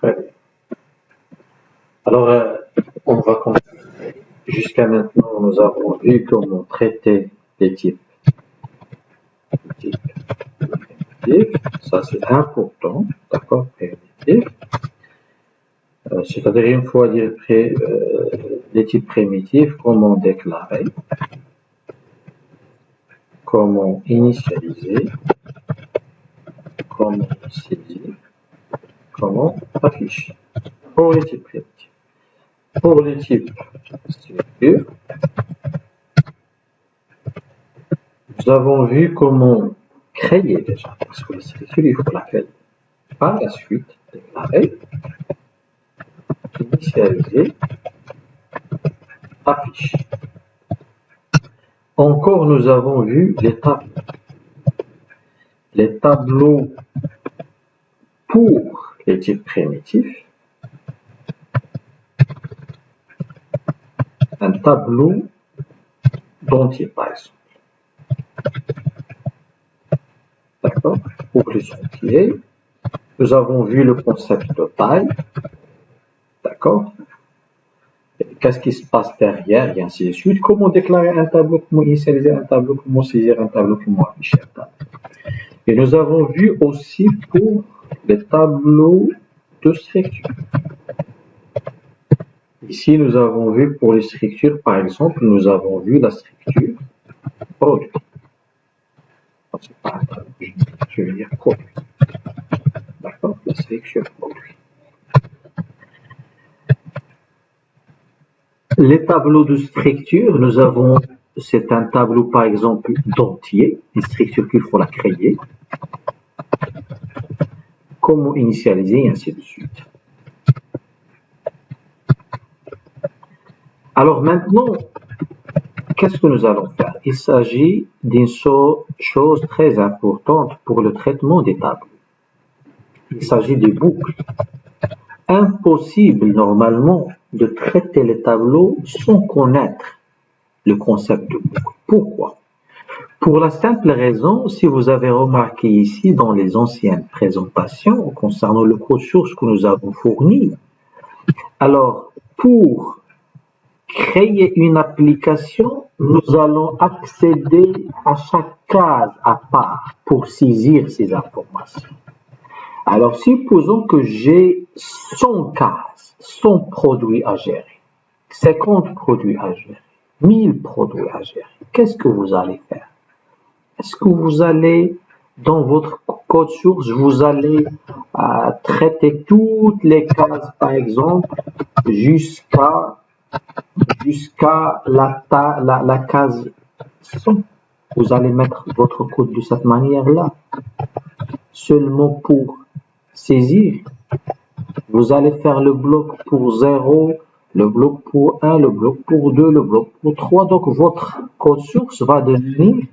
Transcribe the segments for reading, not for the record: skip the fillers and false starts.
Très bien. Alors, on va continuer. Jusqu'à maintenant, nous avons vu comment traiter les types primitifs. Ça, c'est important, d'accord, primitif. C'est-à-dire, une fois dire les types primitifs, comment déclarer, comment initialiser, comment saisir, comment afficher. Pour les types primitifs. Pour les types structure, nous avons vu comment créer déjà, parce que la structure, il faut la créer. Par la suite, déclarer, initialiser, afficher. Encore, nous avons vu les tableaux. Les tableaux pour les types primitifs. Un tableau d'entier, par exemple. D'accord? Pour les entiers, nous avons vu le concept de taille. D'accord? Qu'est-ce qui se passe derrière, et ainsi de suite. Comment déclarer un tableau, comment initialiser un tableau, comment saisir un tableau, comment afficher un tableau. Et nous avons vu aussi pour les tableaux de structure. Ici, nous avons vu pour les structures, par exemple, nous avons vu la structure produit. C'est pas un tableau, je veux dire produit. D'accord? La structure produit. Les tableaux de structure, nous avons, c'est un tableau par exemple d'entier, une structure qu'il faut la créer, comment initialiser et ainsi de suite. Alors maintenant, qu'est-ce que nous allons faire? Il s'agit d'une chose très importante pour le traitement des tableaux. Il s'agit des boucles. Impossible normalement de traiter les tableaux sans connaître le concept de boucle. Pourquoi? Pour la simple raison, si vous avez remarqué ici dans les anciennes présentations concernant le code source que nous avons fourni, alors pour créer une application, nous allons accéder à chaque case à part pour saisir ces informations. Alors, supposons que j'ai 100 cases, 100 produits à gérer, 50 produits à gérer, 1000 produits à gérer. Qu'est-ce que vous allez faire? Est-ce que vous allez, dans votre code source, vous allez traiter toutes les cases, par exemple, jusqu'à la case 100? Vous allez mettre votre code de cette manière-là, seulement pour saisir. Vous allez faire le bloc pour 0, le bloc pour 1, le bloc pour 2, le bloc pour 3. Donc, votre code source va devenir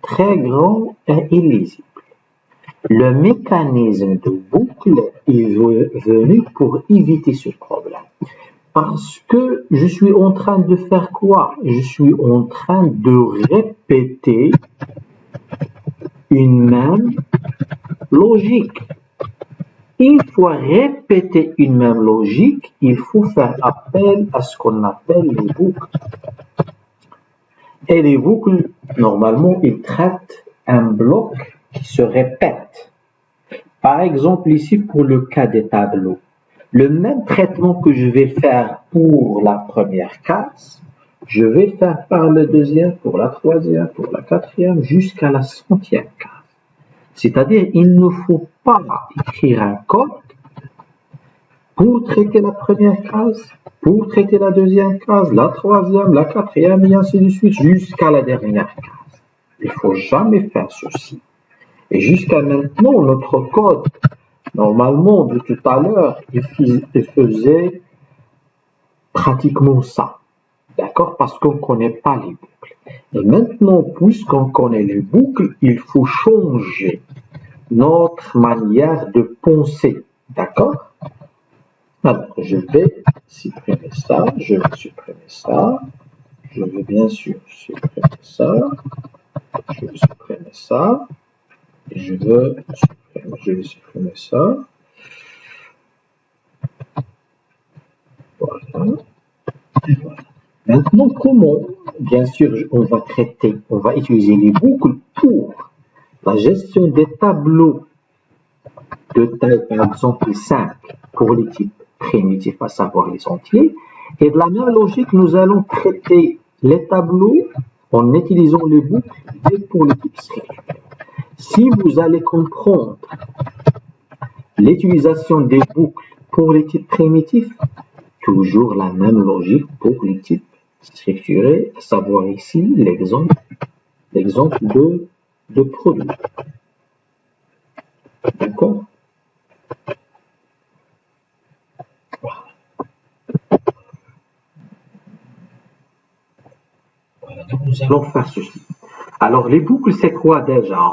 très grand et illisible. Le mécanisme de boucle est venu pour éviter ce problème. Parce que je suis en train de faire quoi? Je suis en train de répéter une même logique. Il faut répéter une même logique, il faut faire appel à ce qu'on appelle les boucles. Et les boucles, normalement, ils traitent un bloc qui se répète. Par exemple, ici, pour le cas des tableaux, le même traitement que je vais faire pour la première case, je vais faire par le deuxième, pour la troisième, pour la quatrième, jusqu'à la 100e case. C'est-à-dire, il ne faut pas écrire un code pour traiter la première case, pour traiter la deuxième case, la troisième, la quatrième, et ainsi de suite, jusqu'à la dernière case. Il ne faut jamais faire ceci. Et jusqu'à maintenant, notre code, normalement, de tout à l'heure, il faisait pratiquement ça. D'accord? Parce qu'on ne connaît pas les boucles. Et maintenant, puisqu'on connaît les boucles, il faut changer notre manière de penser. D'accord? Alors, je vais supprimer ça, je vais supprimer ça, je vais bien sûr supprimer ça, je vais supprimer ça, et je vais supprimer ça. Et voilà. Maintenant, comment, bien sûr, on va utiliser les boucles pour la gestion des tableaux de taille, par exemple, 5 pour les types primitifs, à savoir les entiers. Et de la même logique, nous allons traiter les tableaux en utilisant les boucles pour les types structurels. Si vous allez comprendre l'utilisation des boucles pour les types primitifs, toujours la même logique pour les types structurés, à savoir ici l'exemple de produit. D'accord? Voilà. Donc nous allons faire ceci. Alors les boucles, c'est quoi déjà?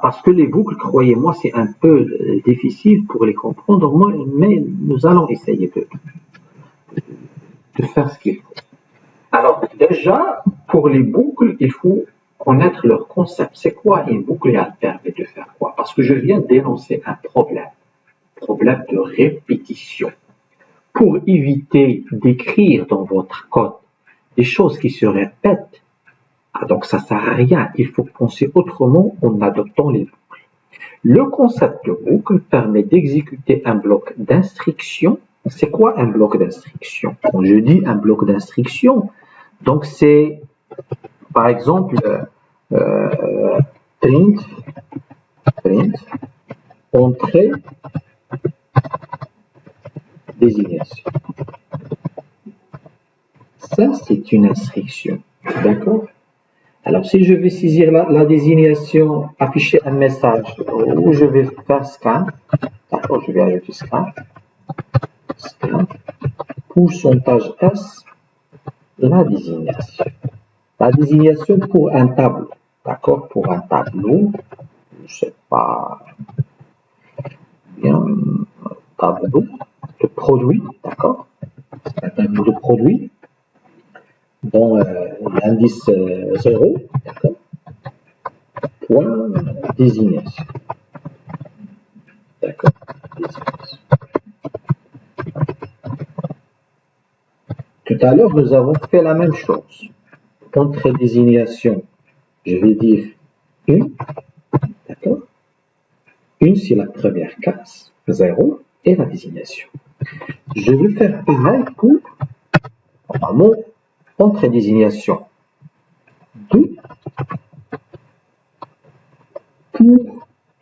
Parce que les boucles, croyez-moi, c'est un peu difficile pour les comprendre, mais nous allons essayer de faire ce qu'il faut. Alors déjà, pour les boucles, il faut connaître leur concept. C'est quoi une boucle et elle permet de faire quoi? Parce que je viens d'énoncer un problème de répétition. Pour éviter d'écrire dans votre code des choses qui se répètent, donc ça ne sert à rien, il faut penser autrement en adoptant les boucles. Le concept de boucle permet d'exécuter un bloc d'instruction. C'est quoi un bloc d'instruction? Quand je dis un bloc d'instruction, donc c'est par exemple print, entrée, désignation. Ça, c'est une instruction. D'accord? Alors, si je vais saisir la désignation, afficher un message, ou je vais faire scan, d'accord, je vais ajouter scan, pourcentage S, la désignation. La désignation pour un tableau, d'accord, pour un tableau, je ne sais pas, bien, tableau de produit, d'accord, un tableau de produit, dont l'indice 0, d'accord, point désignation. D'accord, désignation. Tout à l'heure, nous avons fait la même chose. Entre désignation, je vais dire une, d'accord. Une, c'est la première case, 0, et la désignation. Je vais faire pareil pour, normalement, entre désignation 2, pour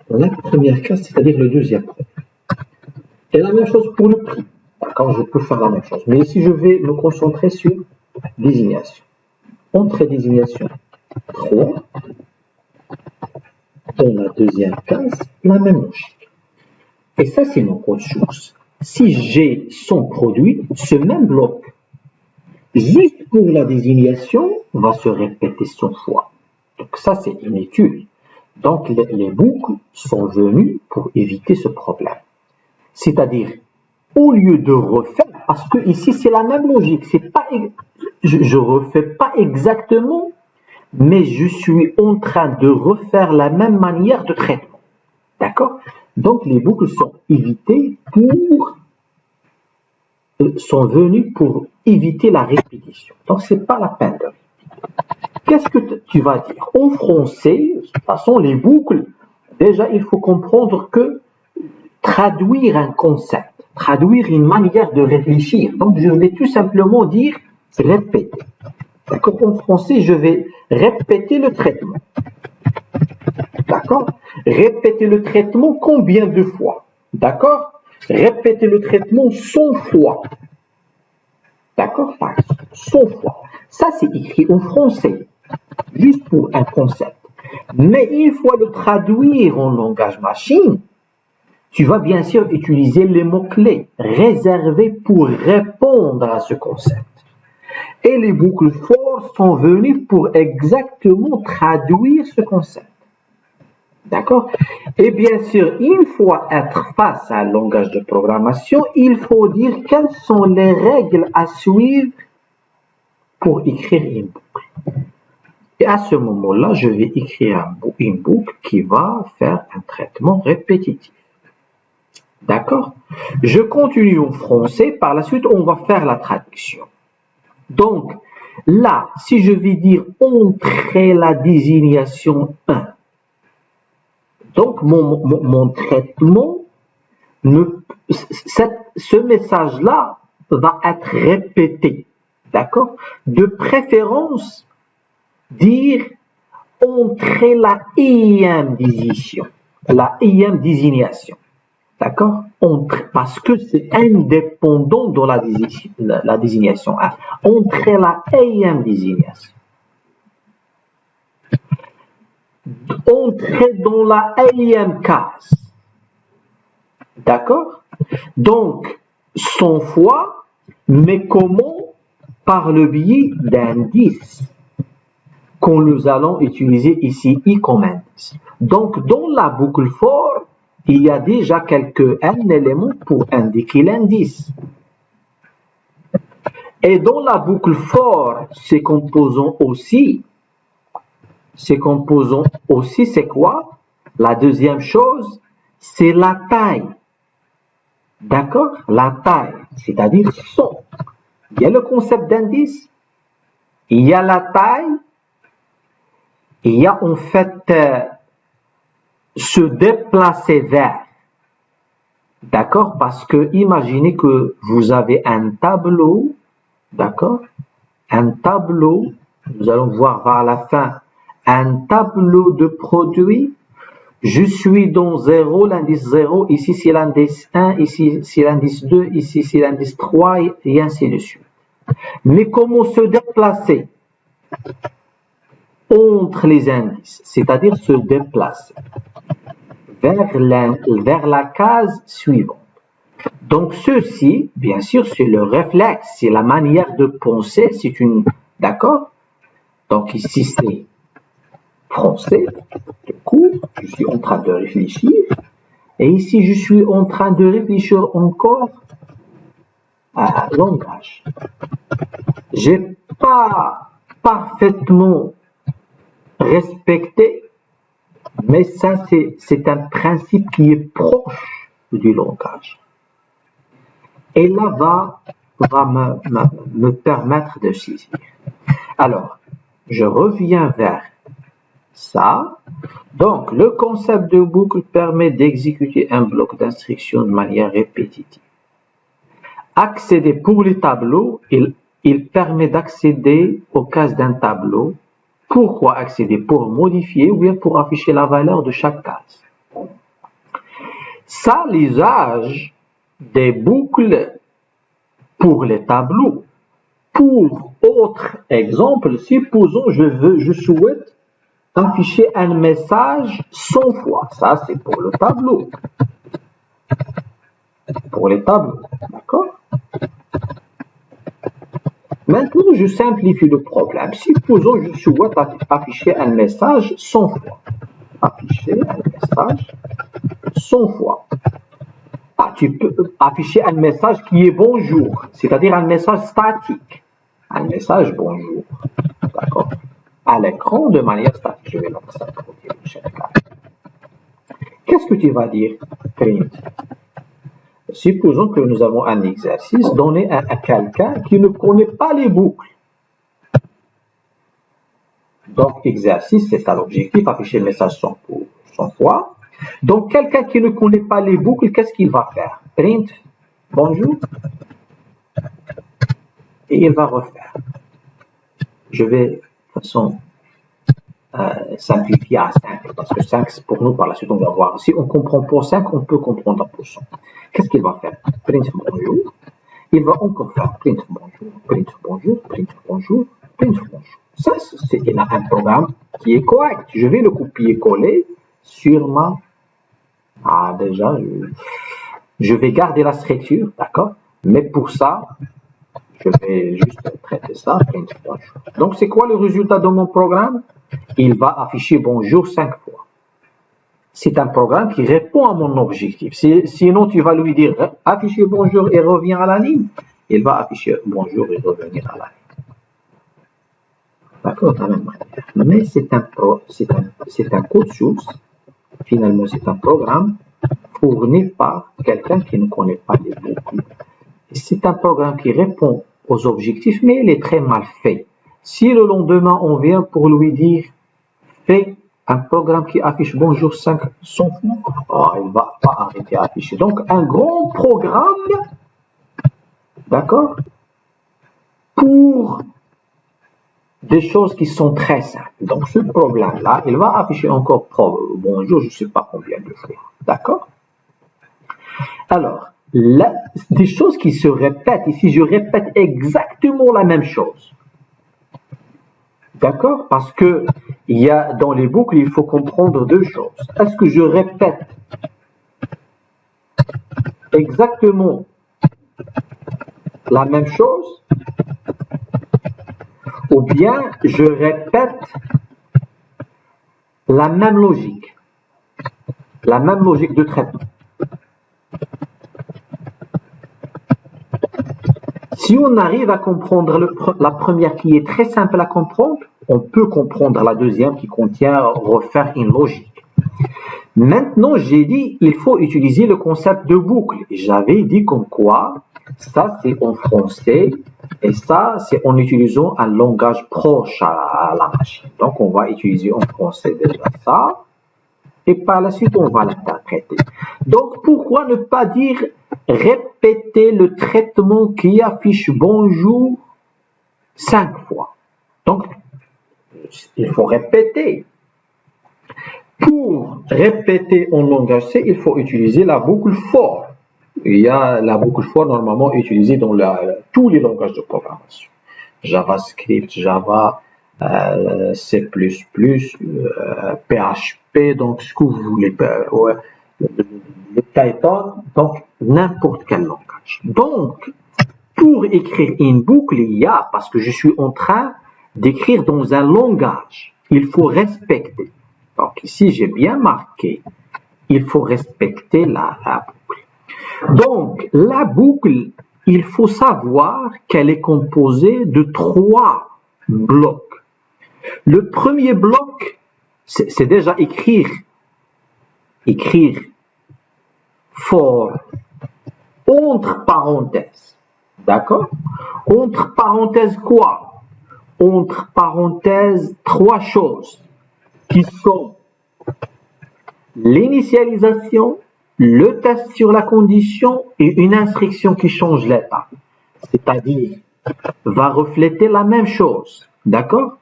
la première case, c'est-à-dire le deuxième produit. Et la même chose pour le prix. D'accord, je peux faire la même chose. Mais ici, je vais me concentrer sur désignation. Entre désignation 3, dans la deuxième case, la même logique. Et ça, c'est mon code source. Si j'ai son produit, ce même bloc, juste pour la désignation, va se répéter 100 fois. Donc ça, c'est inutile. Donc les boucles sont venues pour éviter ce problème. C'est-à-dire, au lieu de refaire, parce que ici c'est la même logique, c'est pas, je refais pas exactement, mais je suis en train de refaire la même manière de traitement. D'accord? Donc les boucles sont évitées sont venues pour éviter la répétition. Donc c'est pas la peine de répéter. Qu'est-ce que tu vas dire? En français, de toute façon, les boucles, déjà il faut comprendre que traduire un concept, traduire une manière de réfléchir. Donc, je vais tout simplement dire répéter. D'accord? En français, je vais répéter le traitement. D'accord? Répéter le traitement combien de fois? D'accord? Répéter le traitement 100 fois. D'accord? 100 fois. Ça, c'est écrit en français, juste pour un concept. Mais une fois le traduire en langage machine, tu vas bien sûr utiliser les mots-clés réservés pour répondre à ce concept. Et les boucles for sont venues pour exactement traduire ce concept. D'accord? Et bien sûr, une fois être face à un langage de programmation, il faut dire quelles sont les règles à suivre pour écrire une boucle. Et à ce moment-là, je vais écrire une boucle qui va faire un traitement répétitif. D'accord? Je continue en français. Par la suite, on va faire la traduction. Donc, là, si je vais dire entrer la désignation 1, donc mon traitement, ce message-là va être répété. D'accord? De préférence, dire entrer la ième désignation. La ième désignation. D'accord? Parce que c'est indépendant de la désignation 1. Entrer la ième désignation. Entrer dans la ième case. D'accord? Donc, 100 fois, mais comment? Par le biais d'indices que nous allons utiliser ici, i comme indice. Donc, dans la boucle for, il y a déjà un élément pour indiquer l'indice. Et dans la boucle for, ces composants aussi, c'est quoi? La deuxième chose, c'est la taille. D'accord? La taille, c'est-à-dire son. Il y a le concept d'indice, il y a la taille, il y a en fait se déplacer vers. D'accord? Parce que imaginez que vous avez un tableau, d'accord? Un tableau, nous allons voir vers la fin, un tableau de produits. Je suis dans 0, l'indice 0, ici c'est l'indice 1, ici c'est l'indice 2, ici c'est l'indice 3, et ainsi de suite. Mais comment se déplacer entre les indices, c'est-à-dire se déplacer vers la case suivante. Donc ceci, bien sûr, c'est le réflexe, c'est la manière de penser, c'est une... D'accord? Donc ici c'est français, du coup, je suis en train de réfléchir, et ici je suis en train de réfléchir encore à langage. J'ai pas parfaitement respecté, mais ça c'est un principe qui est proche du langage. Et là va me permettre de saisir. Alors, je reviens vers ça. Donc, le concept de boucle permet d'exécuter un bloc d'instructions de manière répétitive. Accéder pour les tableaux, il permet d'accéder aux cases d'un tableau. Pourquoi accéder? Pour modifier ou bien pour afficher la valeur de chaque case. Ça, l'usage des boucles pour les tableaux. Pour autre exemple, supposons je souhaite afficher un message 100 fois. Ça, c'est pour le tableau. Pour les tableaux, d'accord? Maintenant, je simplifie le problème. Supposons je souhaite afficher un message 100 fois. Afficher un message 100 fois. Ah, tu peux afficher un message qui est bonjour, c'est-à-dire un message statique. Un message bonjour. D'accord? À l'écran de manière statique. Je vais lancer ça pour dire qu'est-ce que tu vas dire? Print. Supposons que nous avons un exercice donné à quelqu'un qui ne connaît pas les boucles. Donc, exercice, c'est ça l'objectif, afficher le message 100 fois. Donc, quelqu'un qui ne connaît pas les boucles, qu'est-ce qu'il va faire? Print, bonjour, et il va refaire. Je vais, de toute façon, simplifier à 5, parce que 5, pour nous, par la suite, on va voir. Si on comprend pour 5, on peut comprendre pour 100. Qu'est-ce qu'il va faire? Print, bonjour. Il va encore faire print, bonjour, print, bonjour, print, bonjour, print, bonjour. Ça, c'est un programme qui est correct. Je vais le copier-coller sur ma... Ah, déjà, je vais garder la structure, d'accord? Mais pour ça, je vais juste traiter ça, print, bonjour. Donc, c'est quoi le résultat de mon programme? Il va afficher bonjour 5 fois. C'est un programme qui répond à mon objectif. Sinon, tu vas lui dire afficher bonjour et reviens à la ligne. Il va afficher bonjour et revenir à la ligne. D'accord, de la même manière. Mais c'est un code source. Finalement, c'est un programme fourni par quelqu'un qui ne connaît pas les boucles. C'est un programme qui répond aux objectifs, mais il est très mal fait. Si le lendemain on vient pour lui dire fais un programme qui affiche bonjour 500 fois, il ne va pas arrêter d'afficher. Donc un grand programme, d'accord, pour des choses qui sont très simples. Donc ce programme-là, il va afficher encore bonjour, je ne sais pas combien de fois. D'accord? Alors, là, des choses qui se répètent. Ici, je répète exactement la même chose. D'accord? Parce que il y a dans les boucles, il faut comprendre deux choses. Est-ce que je répète exactement la même chose? Ou bien je répète la même logique de traitement. Si on arrive à comprendre la première qui est très simple à comprendre, on peut comprendre la deuxième qui contient refaire une logique. Maintenant, j'ai dit il faut utiliser le concept de boucle. J'avais dit comme quoi ça c'est en français et ça c'est en utilisant un langage proche à la machine. Donc on va utiliser en français déjà ça et par la suite on va l'interpréter. Donc pourquoi ne pas dire répéter le traitement qui affiche bonjour 5 fois. Donc il faut répéter. Pour répéter en langage C, il faut utiliser la boucle for. Il y a la boucle for normalement utilisée dans tous les langages de programmation. JavaScript, Java, C++, PHP, donc ce que vous voulez, le Python, donc n'importe quel langage. Donc, pour écrire une boucle, il y a, parce que je suis en train d'écrire dans un langage, il faut respecter. Donc ici, j'ai bien marqué, il faut respecter la boucle. Donc, la boucle, il faut savoir qu'elle est composée de 3 blocs. Le premier bloc, c'est déjà écrire for, entre parenthèses, d'accord? Entre parenthèses quoi? Entre parenthèses 3 choses qui sont l'initialisation, le test sur la condition et une instruction qui change l'état. C'est-à-dire, va refléter la même chose. D'accord?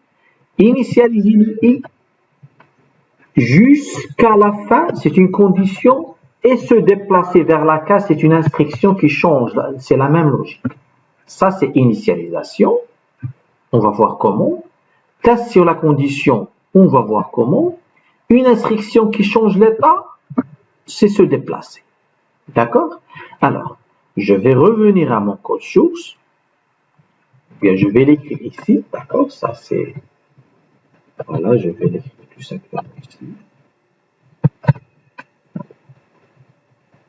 Initialiser le i jusqu'à la fin, c'est une condition, et se déplacer vers la case, c'est une instruction qui change. C'est la même logique. Ça, c'est initialisation. On va voir comment. Test sur la condition, on va voir comment. Une instruction qui change l'état, c'est se déplacer. D'accord? Alors, je vais revenir à mon code source. Bien, je vais l'écrire ici. D'accord? Ça, c'est... Voilà, je vais l'écrire tout simplement ici.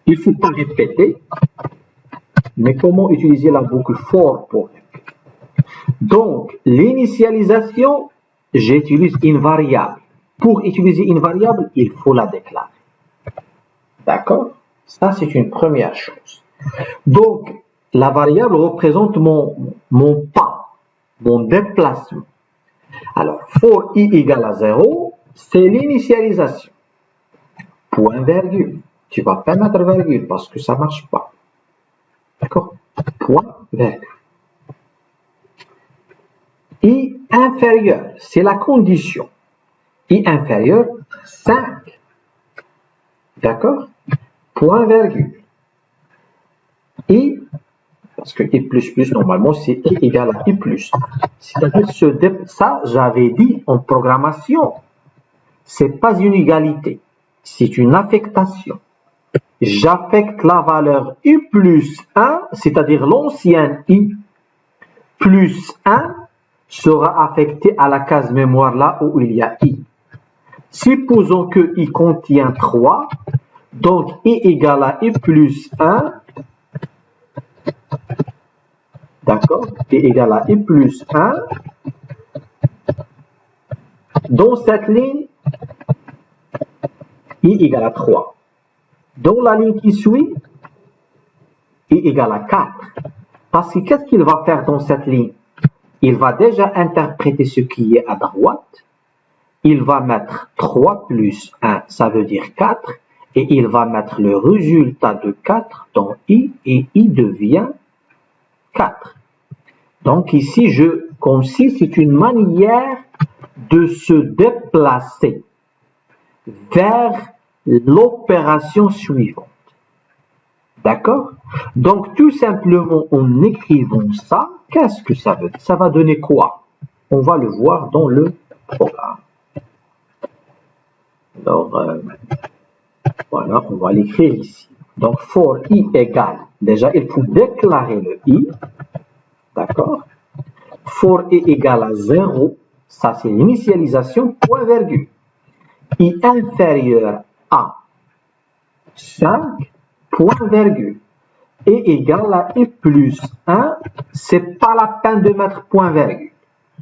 Il ne faut pas répéter. Mais comment utiliser la boucle for pour répéter? Donc, l'initialisation, j'utilise une variable. Pour utiliser une variable, il faut la déclarer. D'accord? Ça, c'est une première chose. Donc, la variable représente mon pas, mon déplacement. Alors, for i égale à 0, c'est l'initialisation. Point virgule. Tu ne vas pas mettre virgule parce que ça ne marche pas. D'accord? Point virgule. I inférieur, c'est la condition. I inférieur, 5. D'accord? Point virgule. I, parce que I++, normalement, c'est I égale à I+. C'est-à-dire, ça, j'avais dit en programmation, c'est pas une égalité, c'est une affectation. J'affecte la valeur I plus 1, c'est-à-dire l'ancien I plus 1 sera affecté à la case mémoire là où il y a I. Supposons que I contient 3, donc I égale à I plus 1, d'accord? I égale à I plus 1, dans cette ligne, I égale à 3. Dans la ligne qui suit, I égale à 4. Parce que qu'est-ce qu'il va faire dans cette ligne? Il va déjà interpréter ce qui est à droite. Il va mettre 3 plus 1, ça veut dire 4. Et il va mettre le résultat de 4 dans I et I devient 4. Donc ici, comme si c'est une manière de se déplacer vers l'opération suivante. D'accord? Donc tout simplement en écrivant ça, qu'est-ce que ça veut dire? Ça va donner quoi? On va le voir dans le programme. Alors, voilà, on va l'écrire ici. Donc, for I égale, déjà, il faut déclarer le I. D'accord? For I égale à 0, ça c'est l'initialisation, point virgule. I inférieur à 5, point virgule. Et égale à I plus 1, c'est pas la peine de mettre point virgule.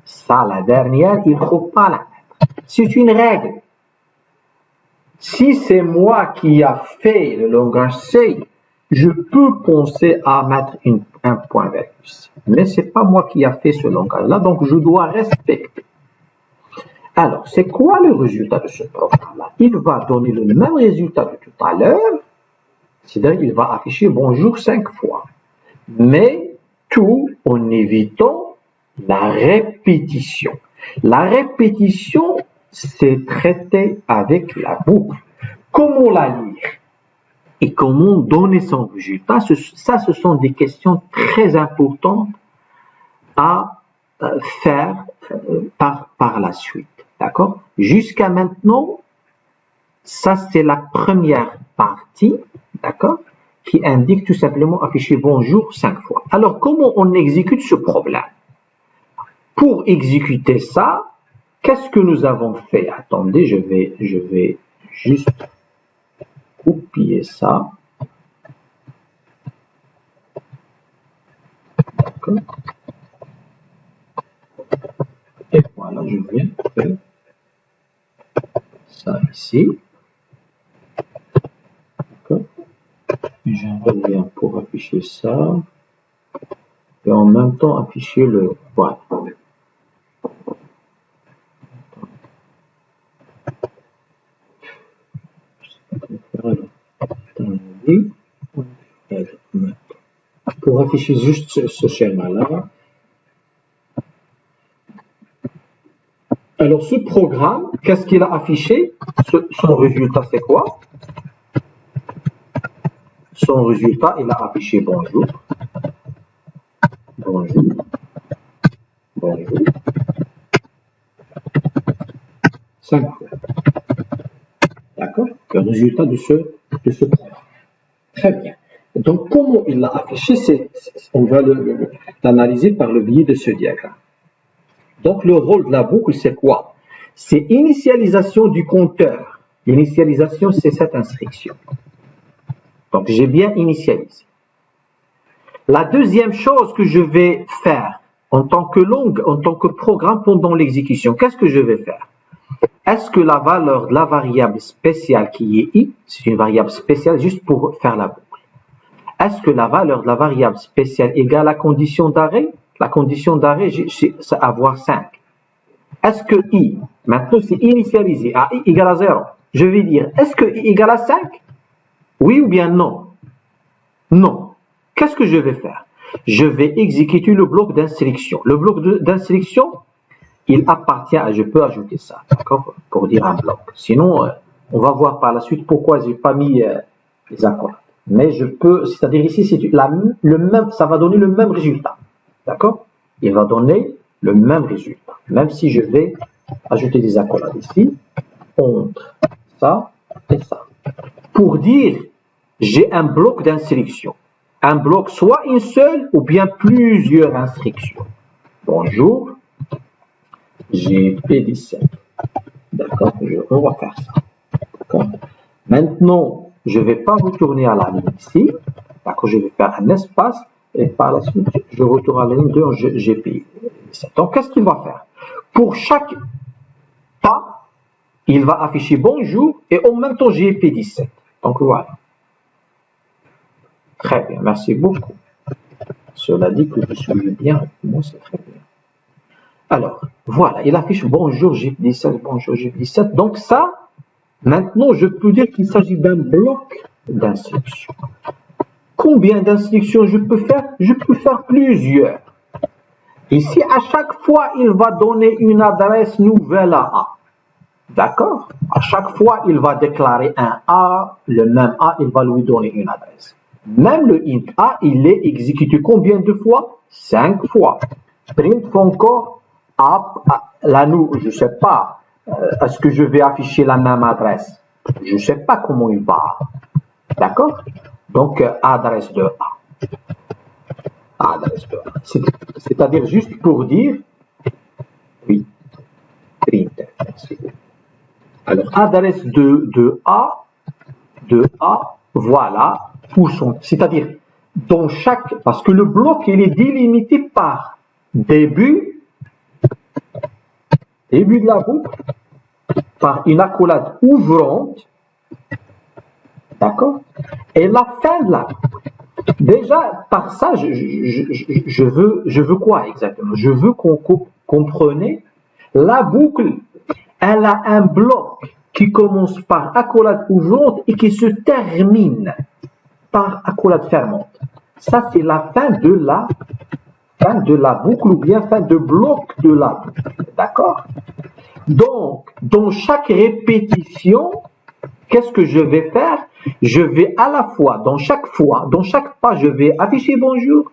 Ça, la dernière, il ne faut pas la mettre. C'est une règle. Si c'est moi qui a fait le langage C, je peux penser à mettre un point virgule. Mais ce n'est pas moi qui a fait ce langage-là, donc je dois respecter. Alors, c'est quoi le résultat de ce programme-là? Il va donner le même résultat de tout à l'heure, c'est-à-dire qu'il va afficher bonjour 5 fois. Mais tout en évitant la répétition. La répétition, c'est traité avec la boucle. Comment la lire et comment donner son résultat? Ça, ce sont des questions très importantes à faire par la suite. D'accord? Jusqu'à maintenant, ça c'est la première partie, d'accord, qui indique tout simplement afficher bonjour 5 fois. Alors, comment on exécute ce problème? Pour exécuter ça, qu'est-ce que nous avons fait? Attendez, je vais juste copier ça. D'accord. Et voilà, je vais faire ça ici. D'accord. Je reviens pour afficher ça. Et en même temps afficher le voilà. Pour afficher juste ce schéma-là. Alors, ce programme, qu'est-ce qu'il a affiché? Son résultat, c'est quoi? Son résultat, il a affiché bonjour. Bonjour. Bonjour. 5 fois. D'accord? Le résultat de ce programme. Très bien. Donc, comment il l'a affiché? On va l'analyser par le biais de ce diagramme. Donc, le rôle de la boucle, c'est quoi? C'est initialisation du compteur. L'initialisation, c'est cette instruction. Donc, j'ai bien initialisé. La deuxième chose que je vais faire en tant que programme pendant l'exécution, qu'est-ce que je vais faire? Est-ce que la valeur de la variable spéciale qui est i, c'est une variable spéciale juste pour faire la boucle. Est-ce que la valeur de la variable spéciale égale à la condition d'arrêt? La condition d'arrêt, c'est avoir 5. Est-ce que i, maintenant c'est initialisé à i égale à 0. Je vais dire, est-ce que i égale à 5? Oui ou bien non? Non. Qu'est-ce que je vais faire? Je vais exécuter le bloc d'instruction. Le bloc d'instruction, il appartient à, je peux ajouter ça, d'accord, pour dire un bloc. Sinon, on va voir par la suite pourquoi j'ai pas mis les accords. Mais je peux, c'est-à-dire ici, c'est le même, ça va donner le même résultat, d'accord? Il va donner le même résultat, même si je vais ajouter des accolades ici, entre ça et ça. Pour dire, j'ai un bloc d'instruction. Un bloc, soit une seule ou bien plusieurs instructions. Bonjour. GP17. D'accord, on va faire ça. D'accord. Maintenant, je ne vais pas retourner à la ligne ici. D'accord, je vais faire un espace et par la suite, je retourne à la ligne de GP17. Donc, qu'est-ce qu'il va faire? Pour chaque pas, il va afficher bonjour et en même temps GP17. Donc, voilà. Très bien, merci beaucoup. Cela dit que je suis bien. Moi, c'est très bien. Alors, voilà, il affiche bonjour GIP17, bonjour GIP17. Donc ça, maintenant, je peux dire qu'il s'agit d'un bloc d'instructions. Combien d'instructions je peux faire? Je peux faire plusieurs. Ici, à chaque fois, il va donner une adresse nouvelle à A. D'accord? À chaque fois, il va déclarer un A, le même A, il va lui donner une adresse. Même le int A, il est exécuté combien de fois? 5 fois. Print encore A, là, je ne sais pas. Est-ce que je vais afficher la même adresse? Je ne sais pas comment il va. D'accord? Donc, adresse de A. Adresse de A. C'est-à-dire juste pour dire, oui, print. Alors, adresse de A, voilà, où sont, c'est-à-dire, dans chaque, parce que le bloc, il est délimité par début de la boucle, par une accolade ouvrante, d'accord, et la fin de la boucle. Déjà, par ça, je veux quoi exactement? Je veux qu'on comprenne la boucle, elle a un bloc qui commence par accolade ouvrante et qui se termine par accolade fermante. Ça, c'est la fin de la boucle ou bien fin de bloc de la boucle. D'accord? Donc, dans chaque répétition, qu'est-ce que je vais faire? Je vais à la fois, dans chaque pas, je vais afficher bonjour,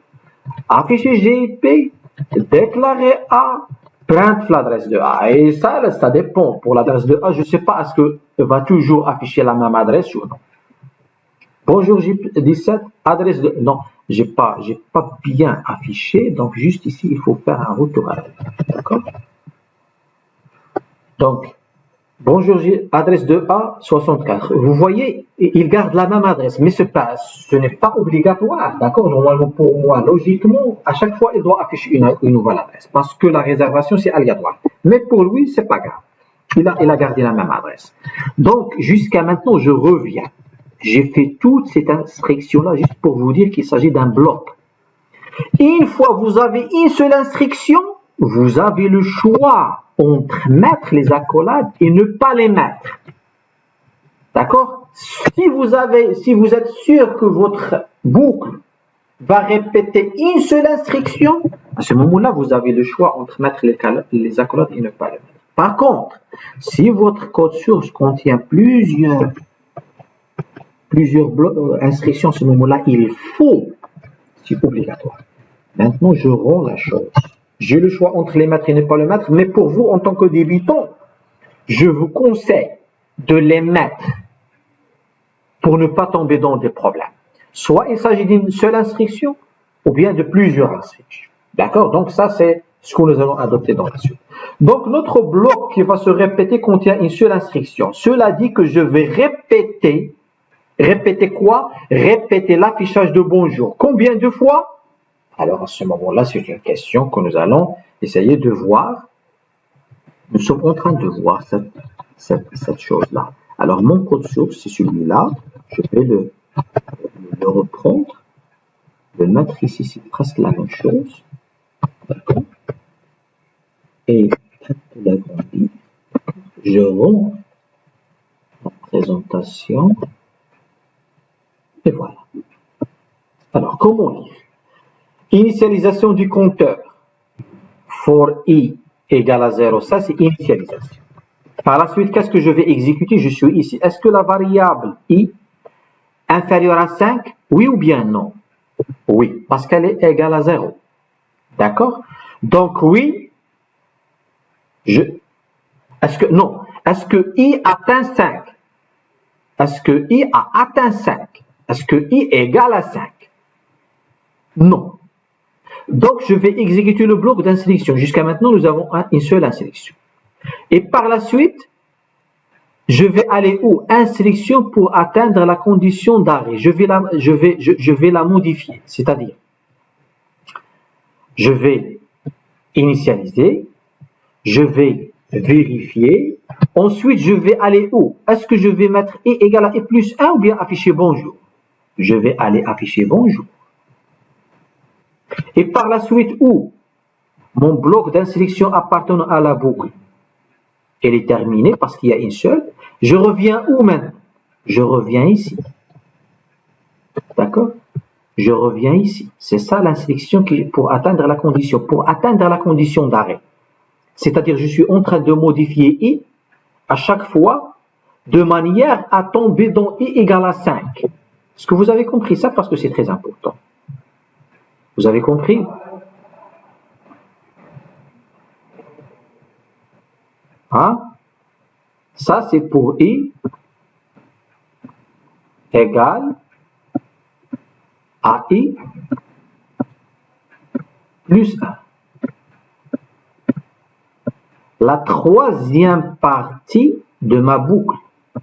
afficher GIP, déclarer A, print l'adresse de A. Et ça dépend. Pour l'adresse de A, je ne sais pas, est-ce qu'elle va toujours afficher la même adresse ou non. Bonjour GIP17, adresse de... Non, j'ai pas bien affiché, donc juste ici, il faut faire un retour à la. D'accord? Donc, bonjour, adresse de A, 64. Vous voyez, il garde la même adresse, mais ce n'est pas obligatoire, d'accord? Normalement, pour moi, logiquement, à chaque fois, il doit afficher une nouvelle adresse, parce que la réservation, c'est aléatoire. Mais pour lui, c'est pas grave. Il a gardé la même adresse. Donc, jusqu'à maintenant, je reviens. J'ai fait toute cette instruction-là juste pour vous dire qu'il s'agit d'un bloc. Une fois que vous avez une seule instruction, vous avez le choix entre mettre les accolades et ne pas les mettre. D'accord? Si vous êtes sûr que votre boucle va répéter une seule instruction, à ce moment-là, vous avez le choix entre mettre les accolades et ne pas les mettre. Par contre, si votre code source contient plusieurs instructions, à ce moment-là, il faut, c'est obligatoire. Maintenant, je rends la chose. J'ai le choix entre les mettre et ne pas les mettre, mais pour vous, en tant que débutant, je vous conseille de les mettre pour ne pas tomber dans des problèmes. Soit il s'agit d'une seule instruction, ou bien de plusieurs instructions. D'accord? Donc ça, c'est ce que nous allons adopter dans la suite. Donc notre bloc qui va se répéter contient une seule instruction. Cela dit que je vais répéter quoi? Répéter l'affichage de bonjour. Combien de fois? Alors, à ce moment-là, c'est une question que nous allons essayer de voir. Nous sommes en train de voir cette chose-là. Alors, mon code source, c'est celui-là. Je vais le reprendre, le mettre ici, c'est presque la même chose. D'accord? Et pour l'agrandir, je rends la présentation. Et voilà. Alors, comment lire? Initialisation du compteur. For i égale à 0, ça c'est initialisation. Par la suite, qu'est-ce que je vais exécuter? Je suis ici. Est-ce que la variable i inférieure à 5? Oui ou bien non? Oui, parce qu'elle est égale à 0. D'accord? Donc oui, est-ce que i atteint 5? Est-ce que i a atteint 5? Est-ce que i est égal à 5? Non. Donc, je vais exécuter le bloc d'instruction. Jusqu'à maintenant, nous avons une seule instruction. Et par la suite, je vais aller où? Instruction pour atteindre la condition d'arrêt. Je vais la modifier. C'est-à-dire, je vais initialiser, je vais vérifier. Ensuite, je vais aller où? Est-ce que je vais mettre i égale à i plus 1 ou bien afficher bonjour? je vais aller afficher bonjour. Et par la suite, où mon bloc d'instruction appartenant à la boucle, elle est terminée parce qu'il y a une seule, je reviens où maintenant? Je reviens ici. D'accord? Je reviens ici. C'est ça l'instruction qui pour atteindre la condition. Pour atteindre la condition d'arrêt. C'est-à-dire, je suis en train de modifier i à chaque fois de manière à tomber dans i égale à 5. Est-ce que vous avez compris ça? Parce que c'est très important. Vous avez compris? Hein? Ça, c'est pour i égale à i plus 1. La troisième partie de ma boucle. De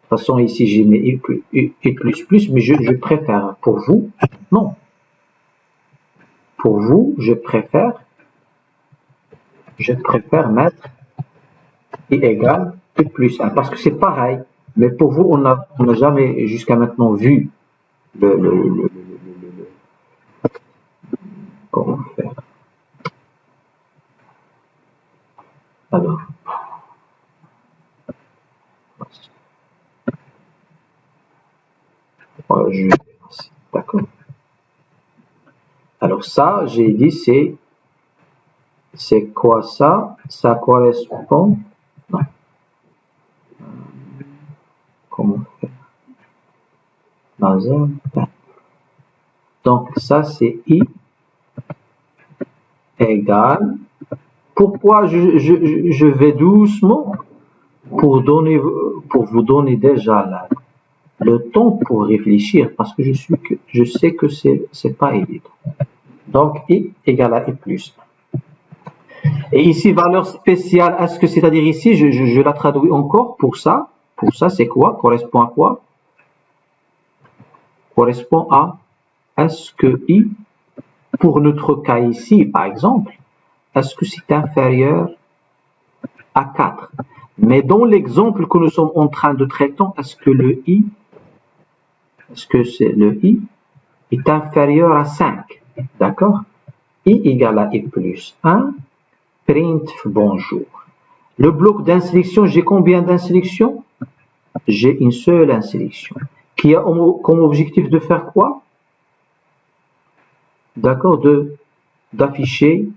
toute façon, ici, j'ai mis i plus, mais je préfère, pour vous, non. Pour vous, je préfère mettre i égale i plus 1, parce que c'est pareil. Mais pour vous, on n'a jamais jusqu'à maintenant vu comment faire. Alors, d'accord. Alors ça, j'ai dit, c'est quoi ça? Ça correspond. Non. Comment faire? Dans un temps. Donc ça, c'est i égale. Pourquoi je vais doucement? Pour vous donner déjà le temps pour réfléchir, parce que je sais que c'est pas évident. Donc i égale à i plus 1. Et ici, valeur spéciale, est-ce que c'est-à-dire ici, je la traduis encore pour ça. Pour ça, c'est quoi? Correspond à quoi? Correspond à, est-ce que i, pour notre cas ici, par exemple, est-ce que c'est inférieur à 4? Mais dans l'exemple que nous sommes en train de traiter, est-ce que le i est inférieur à 5? D'accord? I égale à i plus 1, print bonjour. Le bloc d'instruction, j'ai combien d'instructions? J'ai une seule instruction qui a comme objectif de faire quoi? D'accord? D'afficher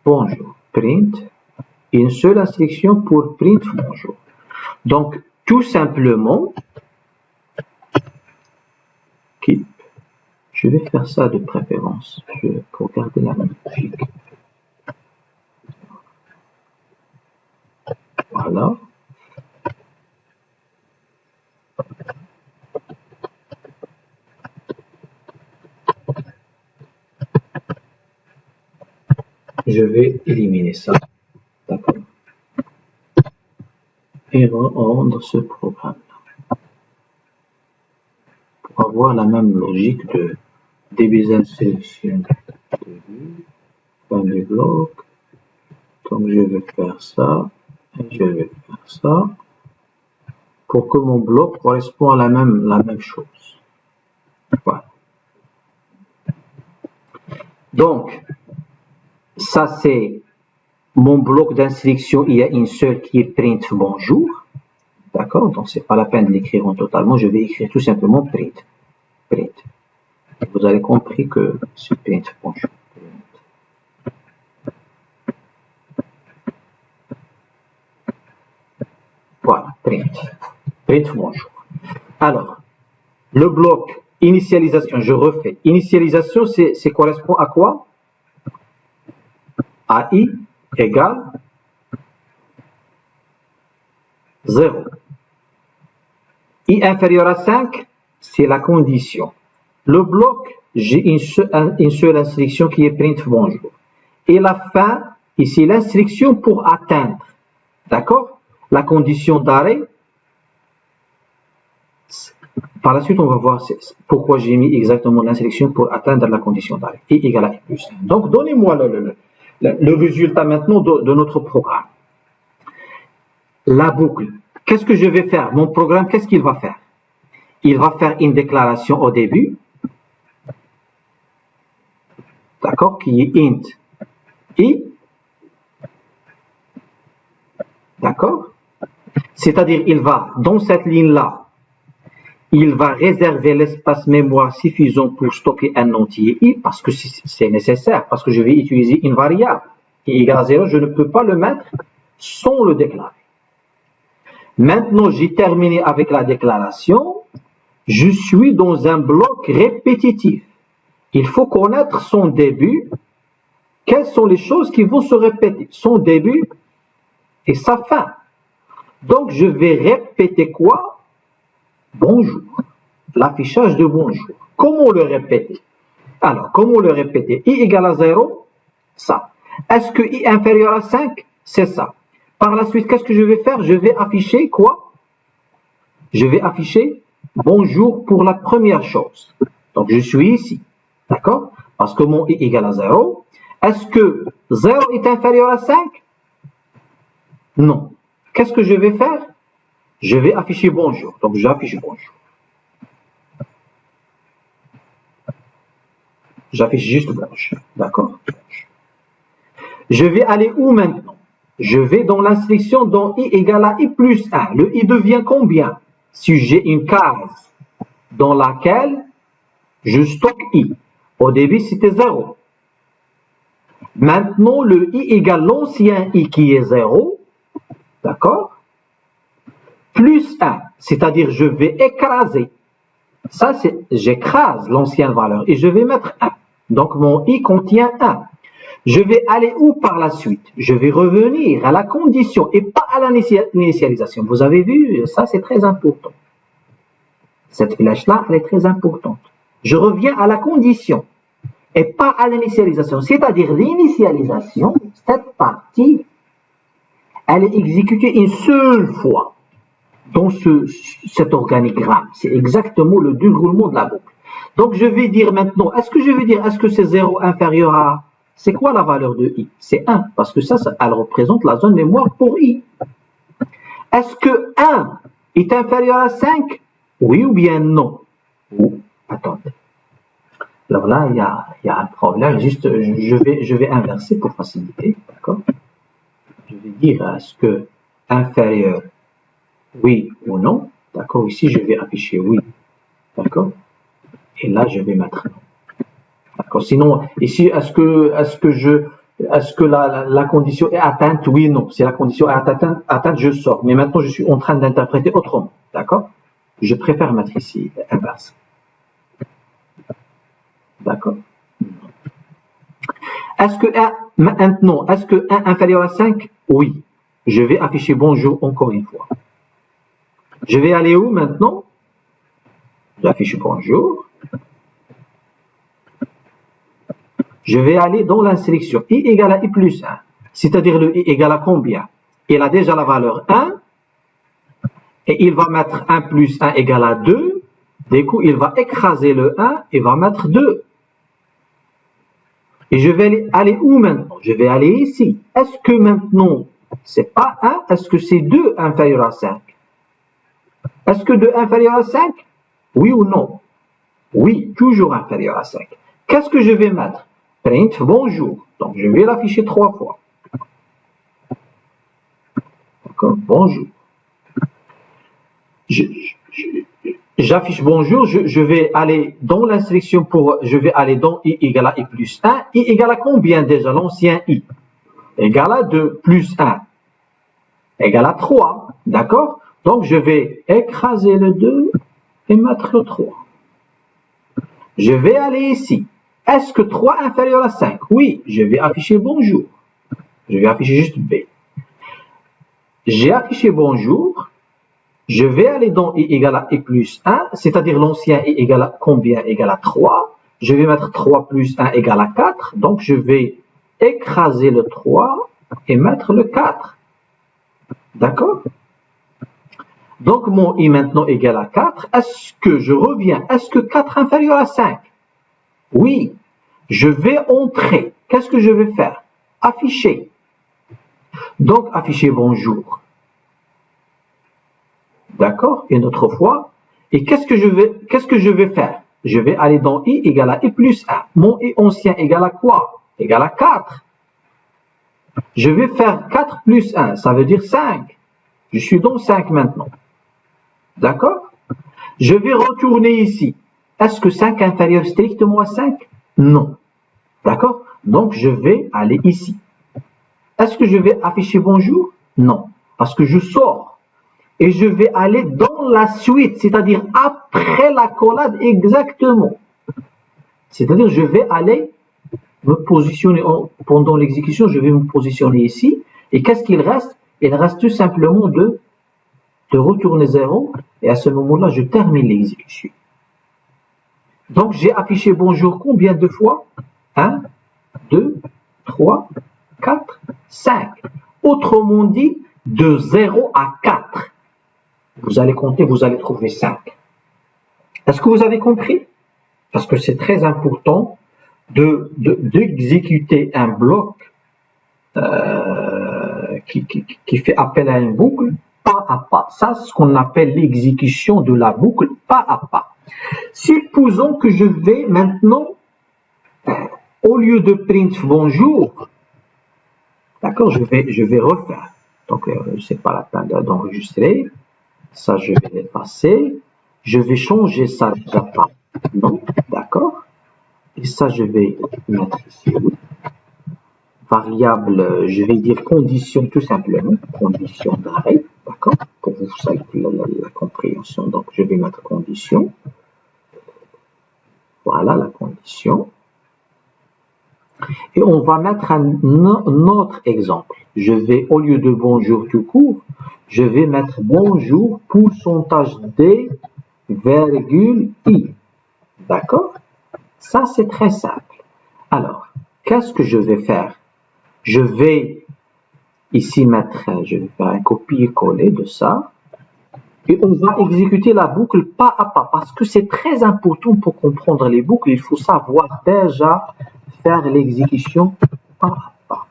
bonjour. Print. Une seule instruction pour print bonjour. Donc, tout simplement, keep. Je vais faire ça de préférence pour garder la même logique. Voilà. Je vais éliminer ça. D'accord. Et rendre ce programme pour avoir la même logique de début d'instruction. Fin du bloc. Donc je vais faire ça. Et je vais faire ça. Pour que mon bloc corresponde à la même chose. Voilà. Donc, ça c'est mon bloc d'instruction, il y a une seule qui est print bonjour. D'accord? Donc, c'est pas la peine de l'écrire en totalement, je vais écrire tout simplement print. Print. Vous avez compris que c'est print bonjour. Voilà, print. Print bonjour. Alors, le bloc initialisation, je refais. Initialisation, c'est correspond à quoi? À i égale 0. I inférieur à 5, c'est la condition. Le bloc, j'ai une seule instruction qui est print bonjour. Et la fin, ici, l'instruction pour atteindre. D'accord? La condition d'arrêt. Par la suite, on va voir pourquoi j'ai mis exactement l'instruction pour atteindre la condition d'arrêt. I égale à i plus 1. Donc, donnez-moi le résultat maintenant de notre programme. La boucle. Qu'est-ce que je vais faire? Mon programme, qu'est-ce qu'il va faire? il va faire une déclaration au début, d'accord, qui est int i, d'accord, c'est-à-dire il va, dans cette ligne-là, il va réserver l'espace mémoire suffisant pour stocker un entier i, parce que c'est nécessaire, parce que je vais utiliser une variable i égale à 0, je ne peux pas le mettre sans le déclarer. Maintenant, j'ai terminé avec la déclaration, je suis dans un bloc répétitif. Il faut connaître son début, quelles sont les choses qui vont se répéter, son début et sa fin. Donc, je vais répéter quoi? Bonjour, l'affichage de bonjour. Comment le répéter? Alors, comment le répéter? I égale à 0, ça. Est-ce que I inférieur à 5? C'est ça. Par la suite, qu'est-ce que je vais faire? Je vais afficher quoi? Je vais afficher bonjour pour la première chose. Donc, je suis ici. D'accord? Parce que mon I égale à 0. Est-ce que 0 est inférieur à 5? Non. Qu'est-ce que je vais faire? Je vais afficher bonjour. Donc, j'affiche bonjour. J'affiche juste bonjour. D'accord? Je vais aller où maintenant? Je vais dans l'instruction dans I égale à I plus 1. Le I devient combien? Si j'ai une case dans laquelle je stocke I. Au début, c'était 0. Maintenant, le I égale l'ancien I qui est 0. D'accord? Plus 1. C'est-à-dire, je vais écraser. Ça, c'est, j'écrase l'ancienne valeur et je vais mettre 1. Donc, mon I contient 1. Je vais aller où par la suite? Je vais revenir à la condition et pas à l'initialisation. Vous avez vu, ça c'est très important. Cette flèche-là, elle est très importante. Je reviens à la condition et pas à l'initialisation. C'est-à-dire l'initialisation, cette partie, elle est exécutée une seule fois dans cet organigramme. C'est exactement le déroulement de la boucle. Donc je vais dire maintenant, est-ce que c'est 0 inférieur à... C'est quoi la valeur de I? C'est 1, parce que ça, elle représente la zone mémoire pour I. Est-ce que 1 est inférieur à 5? Oui ou bien non? Attendez. Alors là, il y a un problème. Juste, je vais inverser pour faciliter. D'accord? Je vais dire, est-ce que inférieur, oui ou non? D'accord? Ici, je vais afficher oui. D'accord? Et là, je vais mettre non. D'accord. Sinon, ici, est-ce que la condition est atteinte? Oui, non. Si la condition est atteinte, je sors. Mais maintenant, je suis en train d'interpréter autrement. D'accord? Je préfère mettre ici inverse. D'accord? Est-ce que 1, maintenant, est-ce que 1 inférieur à 5? Oui. Je vais afficher bonjour encore une fois. Je vais aller où maintenant? J'affiche bonjour. Je vais aller dans la sélection I égale à I plus 1. C'est-à-dire le I égale à combien? Il a déjà la valeur 1. Et il va mettre 1 plus 1 égale à 2. Du coup, il va écraser le 1 et va mettre 2. Et je vais aller où maintenant? Je vais aller ici. Est-ce que maintenant, c'est pas 1? Est-ce que c'est 2 inférieur à 5? Est-ce que 2 inférieur à 5? Oui ou non? Oui, toujours inférieur à 5. Qu'est-ce que je vais mettre? Print bonjour. Donc, je vais l'afficher 3 fois. D'accord? Bonjour. J'affiche bonjour. Je vais aller dans l'instruction pour... Je vais aller dans I égale à I plus 1. I égale à combien déjà? L'ancien I. Égale à 2 plus 1. Égale à 3. D'accord? Donc, je vais écraser le 2 et mettre le 3. Je vais aller ici. Est-ce que 3 inférieur à 5? Oui, je vais afficher bonjour. Je vais afficher juste B. J'ai affiché bonjour. Je vais aller dans I égale à I plus 1, c'est-à-dire l'ancien I égale à combien? Égale à 3. Je vais mettre 3 plus 1 égale à 4. Donc, je vais écraser le 3 et mettre le 4. D'accord? Donc, mon I maintenant égale à 4. Est-ce que je reviens? Est-ce que 4 inférieur à 5? Oui. Je vais entrer. Qu'est-ce que je vais faire? Afficher. Donc, afficher bonjour. D'accord? Une autre fois, Et qu'est-ce que je vais faire? Je vais aller dans i égale à i plus 1. Mon i ancien égale à quoi? Égale à 4. Je vais faire 4 plus 1, ça veut dire 5. Je suis dans 5 maintenant. D'accord? Je vais retourner ici. Est-ce que 5 est inférieur strictement à 5? Non. D'accord? Donc, je vais aller ici. Est-ce que je vais afficher bonjour? Non. Parce que je sors. Et je vais aller dans la suite, c'est-à-dire après l'accolade exactement. C'est-à-dire, je vais aller me positionner, pendant l'exécution, je vais me positionner ici. Et qu'est-ce qu'il reste? Il reste tout simplement de retourner 0. Et à ce moment-là, je termine l'exécution. Donc, j'ai affiché bonjour combien de fois? 1, 2, 3, 4, 5. Autrement dit, de 0 à 4. Vous allez compter, vous allez trouver 5. Est-ce que vous avez compris? Parce que c'est très important d'exécuter un bloc qui fait appel à une boucle pas à pas. Ça, c'est ce qu'on appelle l'exécution de la boucle pas à pas. Supposons que je vais maintenant, au lieu de print bonjour, d'accord, je vais refaire. Donc, c'est pas la peine d'enregistrer. Ça, je vais l'effacer. Je vais changer ça déjà pas. Non, d'accord. Et ça, je vais mettre ici. Variable, je vais dire condition tout simplement. Condition d'arrêt, d'accord. Pour vous faciliter la compréhension. Donc, je vais mettre condition. Voilà la condition. Et on va mettre un autre exemple. Je vais, au lieu de bonjour tout court, je vais mettre bonjour pourcentage d, virgule i. D'accord? Ça, c'est très simple. Alors, qu'est-ce que je vais faire? Je vais ici mettre, je vais faire un copier-coller de ça. Et on va exécuter la boucle pas à pas. Parce que c'est très important pour comprendre les boucles. Il faut savoir déjà faire l'exécution pas à pas.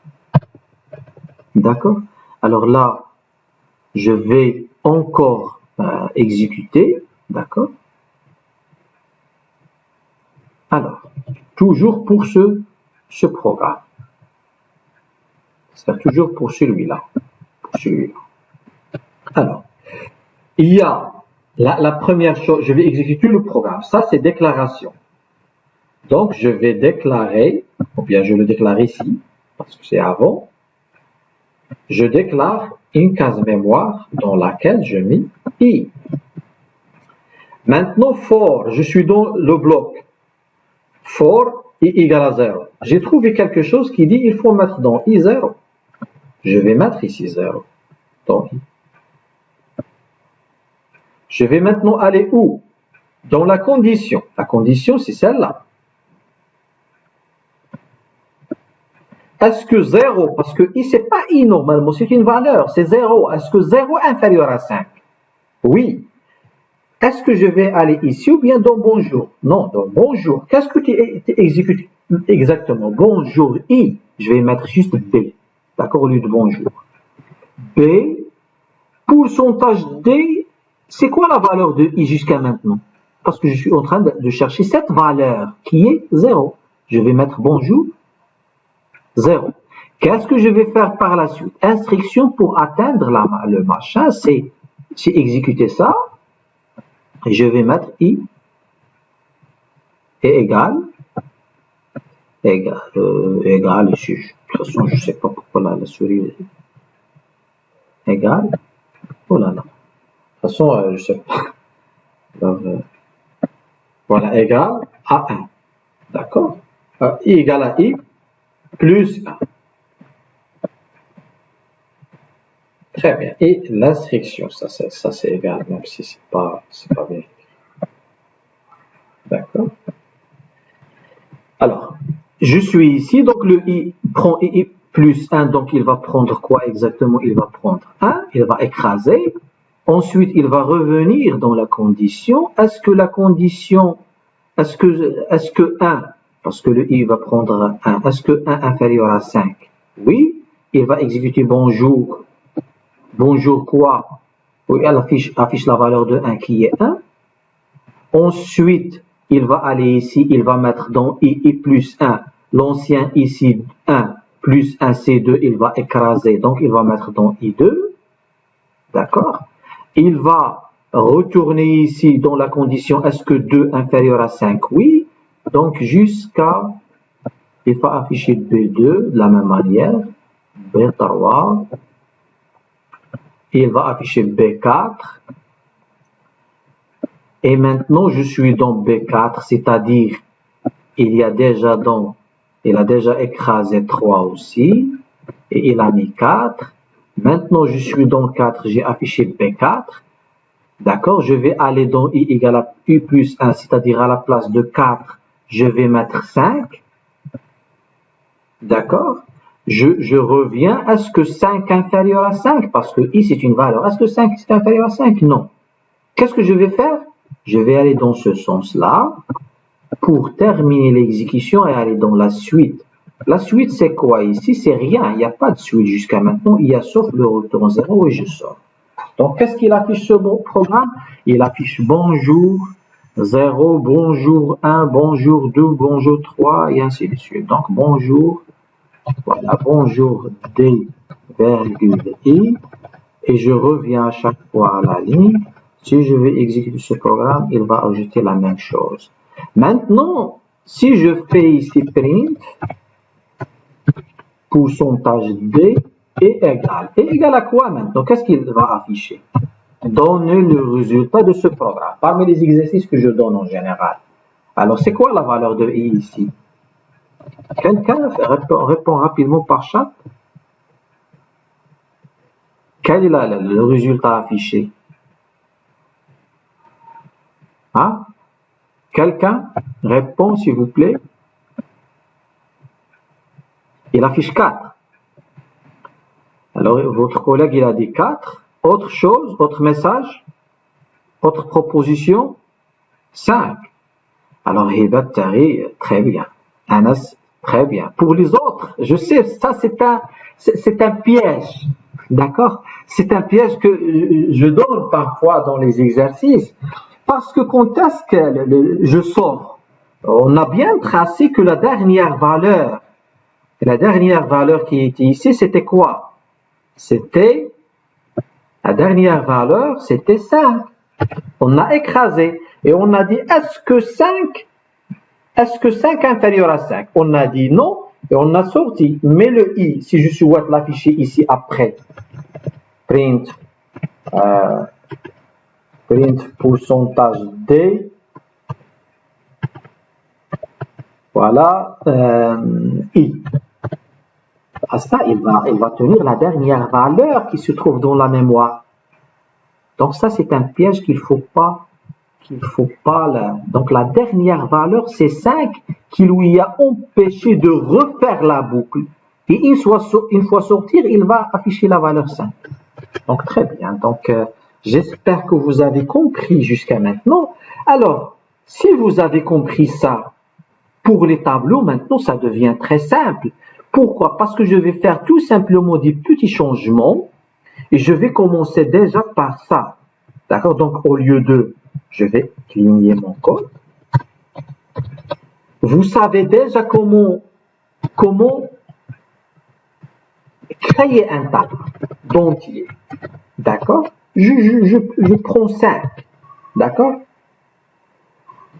D'accord? Alors là, je vais encore exécuter. D'accord? Alors, toujours pour ce programme. C'est toujours pour celui-là. Alors, il y a la première chose, je vais exécuter le programme. Ça, c'est déclaration. Donc, je vais déclarer, ou bien je le déclare ici, parce que c'est avant. Je déclare une case mémoire dans laquelle je mets i. Maintenant, for, je suis dans le bloc. For i égale à 0. J'ai trouvé quelque chose qui dit il faut mettre dans i 0. Je vais mettre ici 0. Dans i. Je vais maintenant aller où? Dans la condition. La condition, c'est celle-là. Est-ce que 0, parce que i, c'est pas i normalement, c'est une valeur, c'est 0. Est-ce que 0 est inférieur à 5? Oui. Est-ce que je vais aller ici ou bien dans bonjour? Non, dans bonjour. Qu'est-ce que tu exécutes exactement? Bonjour i. Je vais mettre juste b. D'accord, au lieu de bonjour. B, pourcentage d, c'est quoi la valeur de i jusqu'à maintenant? Parce que je suis en train de chercher cette valeur qui est 0. Je vais mettre bonjour 0. Qu'est-ce que je vais faire par la suite? Instruction pour atteindre le machin, c'est exécuter ça. Et je vais mettre i est égal ici. De toute façon, je ne sais pas pourquoi la souris égal. Oh là là. De toute façon, je ne sais pas. Alors, voilà, égal à 1. D'accord? I égale à i plus 1. Très bien. Et l'instruction, ça c'est égal, même si c'est pas bien écrit. D'accord? Alors, je suis ici, donc le i prend i plus 1, donc il va prendre quoi exactement? Il va prendre 1, il va écraser. Ensuite, il va revenir dans la condition. Est-ce que la condition, est-ce que 1, parce que le i va prendre 1, est-ce que 1 inférieur à 5? Oui, il va exécuter bonjour. Bonjour quoi? Oui, elle affiche la valeur de 1 qui est 1. Ensuite, il va aller ici, il va mettre dans I plus 1. L'ancien ici, 1 plus 1 C2, il va écraser, donc il va mettre dans I2. D'accord? Il va retourner ici dans la condition est-ce que 2 inférieur à 5? Oui. Donc jusqu'à, il va afficher B2 de la même manière, B3, il va afficher B4, et maintenant je suis dans B4, c'est-à-dire il a déjà écrasé 3 aussi, et il a mis 4. Maintenant je suis dans 4, j'ai affiché B4. D'accord, je vais aller dans I égale à U plus 1, c'est-à-dire à la place de 4, je vais mettre 5. D'accord, je reviens, est-ce que 5 est inférieur à 5? Parce que I c'est une valeur. Est-ce que 5 c'est inférieur à 5? Non. Qu'est-ce que je vais faire? Je vais aller dans ce sens-là pour terminer l'exécution et aller dans la suite. La suite c'est quoi ici? C'est rien, il n'y a pas de suite jusqu'à maintenant, il y a sauf le retour 0 et je sors. Donc, qu'est-ce qu'il affiche ce bon programme? Il affiche bonjour 0, bonjour 1, bonjour 2, bonjour 3, et ainsi de suite. Donc, bonjour, voilà, bonjour D, virgule I, et je reviens à chaque fois à la ligne. Si je vais exécuter ce programme, il va ajouter la même chose. Maintenant, si je fais ici print, pourcentage D, est égal. Et égal à quoi maintenant? Qu'est-ce qu'il va afficher? Donner le résultat de ce programme, parmi les exercices que je donne en général. Alors, c'est quoi la valeur de I ici? Quelqu'un répond rapidement par chat. Quel est le résultat affiché? Hein? Quelqu'un répond, s'il vous plaît. Il affiche 4. Alors, votre collègue, il a dit 4. Autre chose, autre message, autre proposition, 5. Alors, Hibat Tari, très bien. Anas, très bien. Pour les autres, je sais, ça c'est un piège. D'accord? C'est un piège que je donne parfois dans les exercices. Parce que quand est-ce que je sors? On a bien tracé que la dernière valeur qui était ici, c'était quoi? C'était, la dernière valeur, c'était 5. On a écrasé et on a dit, est-ce que 5 est inférieur à 5? On a dit non et on a sorti. Mais le I, si je souhaite l'afficher ici après, print pourcentage D, voilà, I. À ça, il va tenir la dernière valeur qui se trouve dans la mémoire. Donc ça, c'est un piège qu'il faut pas Donc la dernière valeur, c'est 5 qui lui a empêché de refaire la boucle. Et une fois sortir, il va afficher la valeur 5. Donc très bien. Donc j'espère que vous avez compris jusqu'à maintenant. Alors, si vous avez compris ça, pour les tableaux, maintenant, ça devient très simple. Pourquoi? Parce que je vais faire tout simplement des petits changements et je vais commencer déjà par ça. D'accord? Donc, au lieu de, je vais cligner mon code. Vous savez déjà comment créer un tableau d'entier. D'accord? Je prends 5. D'accord?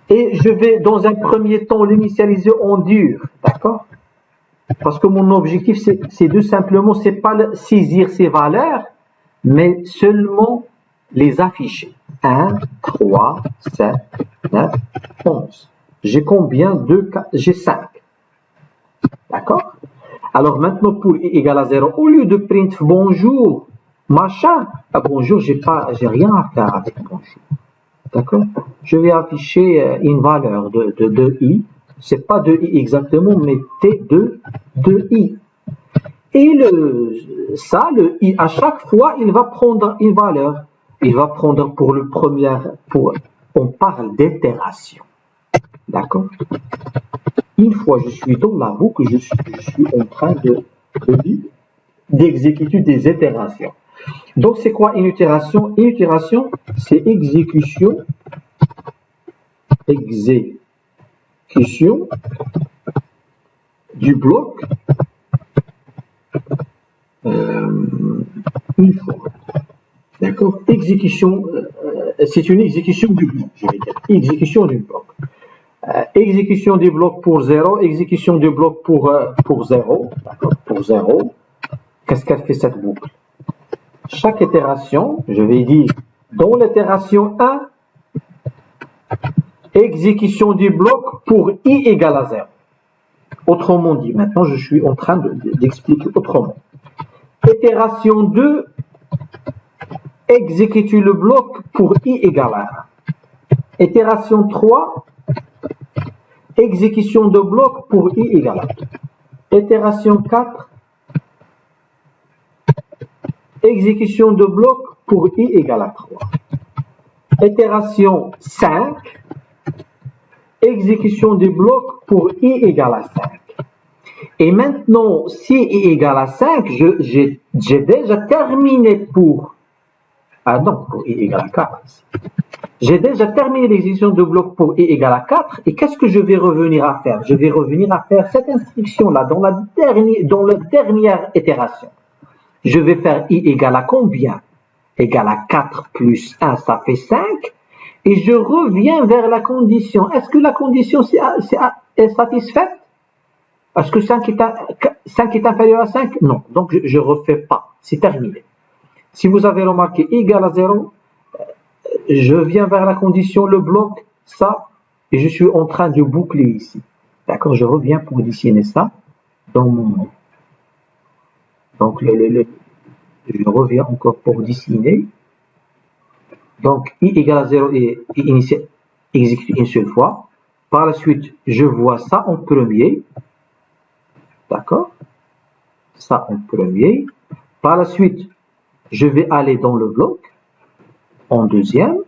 Et je vais, dans un premier temps, l'initialiser en dur. D'accord? Parce que mon objectif, c'est de simplement, c'est pas saisir ces valeurs, mais seulement les afficher. 1, 3, 7, 9, 11. J'ai combien? 2, 4, j'ai 5. D'accord? Alors maintenant, pour I égale à 0, au lieu de print bonjour, machin, bonjour, j'ai rien à faire avec bonjour. D'accord? Je vais afficher une valeur de I. C'est pas de I exactement, mais T de I. Et le I, à chaque fois, il va prendre une valeur. Il va prendre pour le premier, on parle d'itération. D'accord? Une fois je suis dans la boucle, je suis en train d'exécuter des itérations. Donc, c'est quoi une itération? Une itération, c'est exécution exécution du bloc une fois. D'accord? Exécution, c'est une exécution du bloc, je vais dire. Exécution du bloc. Exécution du bloc pour 0, exécution du bloc pour 0. D'accord? Pour 0. Qu'est-ce qu'elle fait cette boucle? Chaque itération, je vais dire, dans l'itération 1, exécution du bloc pour i égale à 0. Autrement dit, maintenant je suis en train d'expliquer autrement. Itération 2, exécute le bloc pour i égale à 1. Itération 3, exécution de bloc pour i égale à 2. Itération 4, exécution de bloc pour i égale à 3. Itération 5, exécution du bloc pour i égale à 5. Et maintenant, si i égale à 5, j'ai déjà terminé pour... Ah non, pour i égale à 4. J'ai déjà terminé l'exécution de bloc pour i égale à 4. Et qu'est-ce que je vais revenir à faire? Je vais revenir à faire cette instruction-là dans la dernière itération. Je vais faire i égale à combien? Égale à 4 plus 1, ça fait 5. Et je reviens vers la condition. Est-ce que la condition est satisfaite? Est-ce que 5 est inférieur à 5? Non. Donc, je ne refais pas. C'est terminé. Si vous avez remarqué i égale à 0, je viens vers la condition, le bloc, ça, et je suis en train de boucler ici. D'accord? Je reviens pour dessiner ça dans mon... Donc, je reviens encore pour dessiner. Donc, i égale à 0 est exécuté une seule fois. Par la suite, je vois ça en premier. D'accord? Ça en premier. Par la suite, je vais aller dans le bloc en deuxième.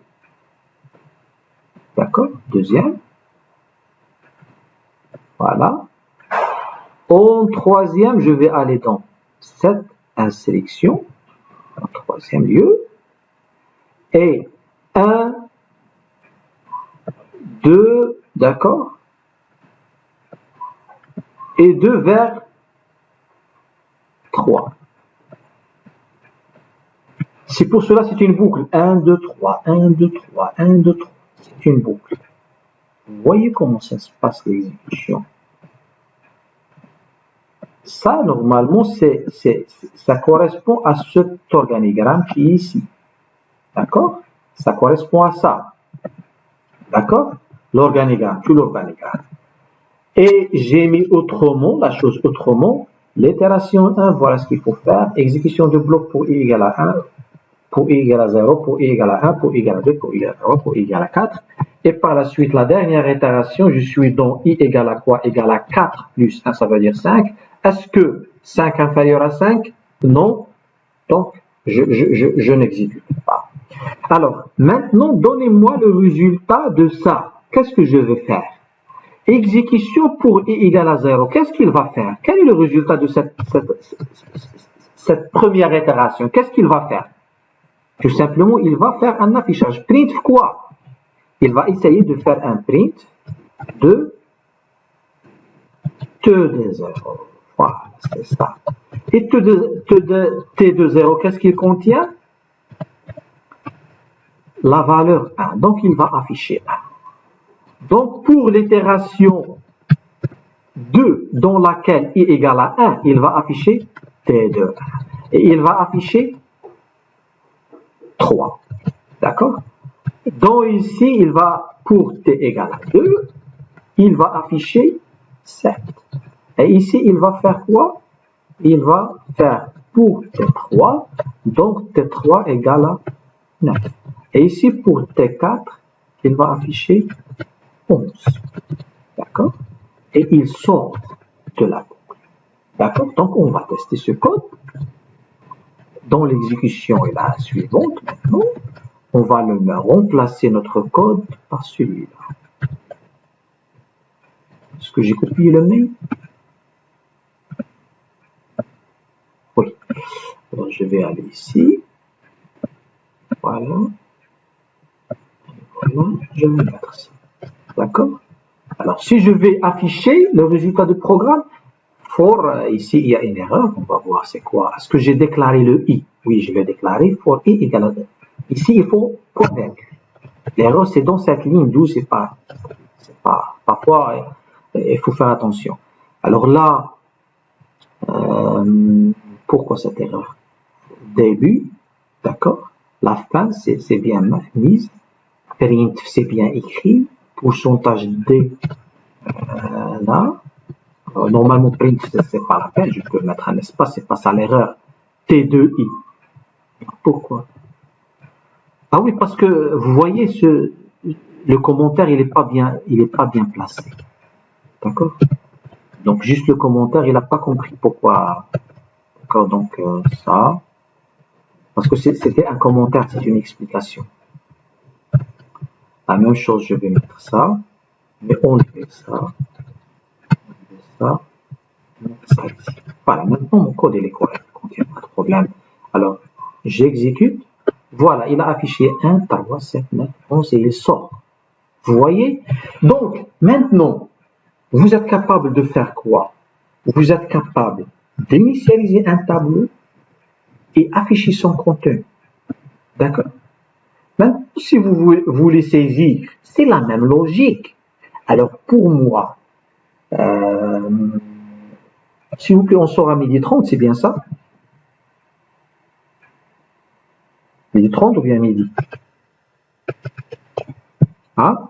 D'accord? Deuxième. Voilà. En troisième, je vais aller dans cette insélection. En troisième lieu. Et 1, 2, d'accord? Et 2 vers 3. C'est pour cela c'est une boucle. 1, 2, 3, 1, 2, 3, 1, 2, 3. C'est une boucle. Vous voyez comment ça se passe l'exécution. Ça, normalement, ça correspond à cet organigramme qui est ici. D'accord? Ça correspond à ça. D'accord? L'organigramme, tout l'organigramme. Et j'ai mis autrement, la chose autrement, l'itération 1, voilà ce qu'il faut faire. Exécution de bloc pour i égale à 1, pour i égale à 0, pour i égale à 1, pour i égale à 2, pour i égale à 3, pour i égale à 4. Et par la suite, la dernière itération, je suis dans i égale à quoi? Égale à 4 plus 1, ça veut dire 5. Est-ce que 5 inférieur à 5? Non. Donc, je n'exécute pas. Alors, maintenant, donnez-moi le résultat de ça. Qu'est-ce que je vais faire? Exécution pour i égale à 0. Qu'est-ce qu'il va faire? Quel est le résultat de cette première itération? Qu'est-ce qu'il va faire? Tout simplement, il va faire un affichage. Print quoi? Il va essayer de faire un print de T de 0. Voilà, c'est ça. Et T de 0, qu'est-ce qu'il contient? La valeur 1. Donc, il va afficher 1. Donc, pour l'itération 2, dans laquelle i égale à 1, il va afficher T de 1. Et il va afficher 3. D'accord? Donc, ici, il va, pour t égale à 2, il va afficher 7. Et ici, il va faire quoi? Il va faire pour T3, donc T3 égale à 9. Et ici, pour T4, il va afficher 11. D'accord? Et il sort de la boucle. D'accord? Donc, on va tester ce code. Dans l'exécution est la suivante maintenant. On va remplacer notre code par celui-là. Est-ce que j'ai copié le mail? Oui. Alors, je vais aller ici. Voilà. Voilà. Je vais mettre ça. D'accord? Alors, si je vais afficher le résultat du programme, ici, il y a une erreur. On va voir c'est quoi. Est-ce que j'ai déclaré le i? Oui, je l'ai déclaré. For i égale à 2. Ici, il faut convaincre. L'erreur, c'est dans cette ligne, d'où c'est pas. Parfois, il faut faire attention. Alors là, pourquoi cette erreur? Début, d'accord? La fin, c'est bien mise. Print, c'est bien écrit. Pourcentage D, là. Normalement, print, c'est pas la peine. Je peux mettre un espace, c'est pas ça l'erreur. T2i. Pourquoi? Ah oui, parce que vous voyez, le commentaire, il est pas bien placé. D'accord? Donc, juste le commentaire, il n'a pas compris pourquoi. D'accord, donc ça. Parce que c'était un commentaire, c'est une explication. La même chose, je vais mettre ça. Mais on fait ça. Ça. Ça ici. Voilà, maintenant mon code il est correct, il ne contient pas de problème. Alors, j'exécute. Voilà, il a affiché 1, 3, 7, 9, 11 et il sort. Vous voyez? Donc, maintenant, vous êtes capable de faire quoi? Vous êtes capable d'initialiser un tableau et afficher son contenu. D'accord? Maintenant, si vous voulez saisir, c'est la même logique. Alors, pour moi, s'il vous plaît, on sort à 12h30, c'est bien ça? 12h30 ou bien midi? Ah?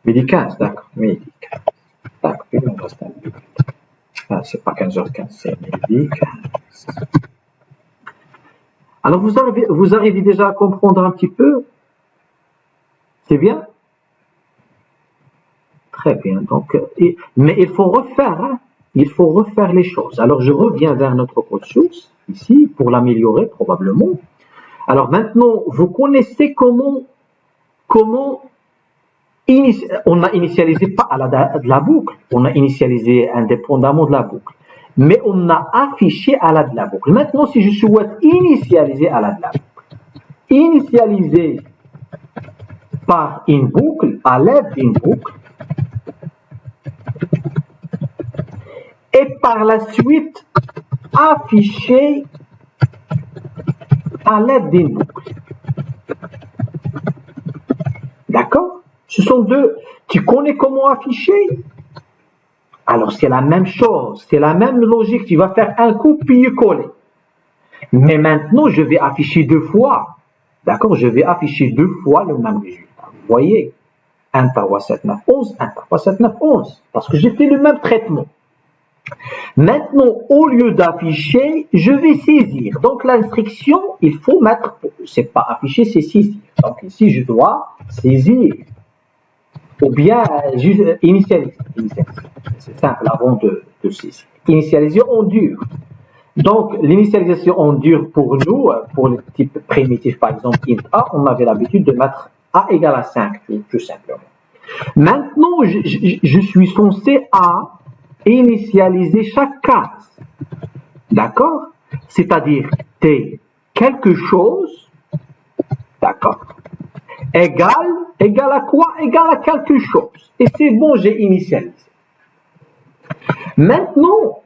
12h15, d'accord. Midi 15. D'accord, puis on reste à midi. Ah, c'est pas 15h15, c'est midi 15. Alors, vous arrivez déjà à comprendre un petit peu? C'est bien? Très bien. Donc, mais il faut refaire, hein? Il faut refaire les choses. Alors, je reviens vers notre code source, ici, pour l'améliorer probablement. Alors maintenant, vous connaissez comment on a initialisé pas à de la boucle, on a initialisé indépendamment de la boucle, mais on a affiché à la de la boucle. Maintenant, si je souhaite initialiser à la de la boucle, initialiser par une boucle, à l'aide d'une boucle, et par la suite afficher à l'aide d'une boucle. D'accord? Ce sont deux. Tu connais comment afficher? Alors c'est la même chose, c'est la même logique. Tu vas faire un copier-coller. Mais maintenant, je vais afficher deux fois. D'accord? Je vais afficher deux fois le même résultat. Vous voyez? 1, 3, 7, 9, 11, 1, 3, 7, 9, 11. Parce que j'ai fait le même traitement. Maintenant, au lieu d'afficher, je vais saisir. Donc l'instruction, il faut mettre, c'est pas afficher, c'est saisir. Donc ici, je dois saisir. Ou bien juste initialiser. C'est simple avant de saisir. Initialiser en dur. Donc l'initialisation en dur pour nous, pour le type primitif par exemple int a, on avait l'habitude de mettre a égale à 5, tout simplement. Maintenant, je suis censé initialiser chaque case. D'accord? C'est-à-dire t quelque chose, d'accord, égale à quoi? Égale à quelque chose. Et c'est bon, j'ai initialisé. Maintenant,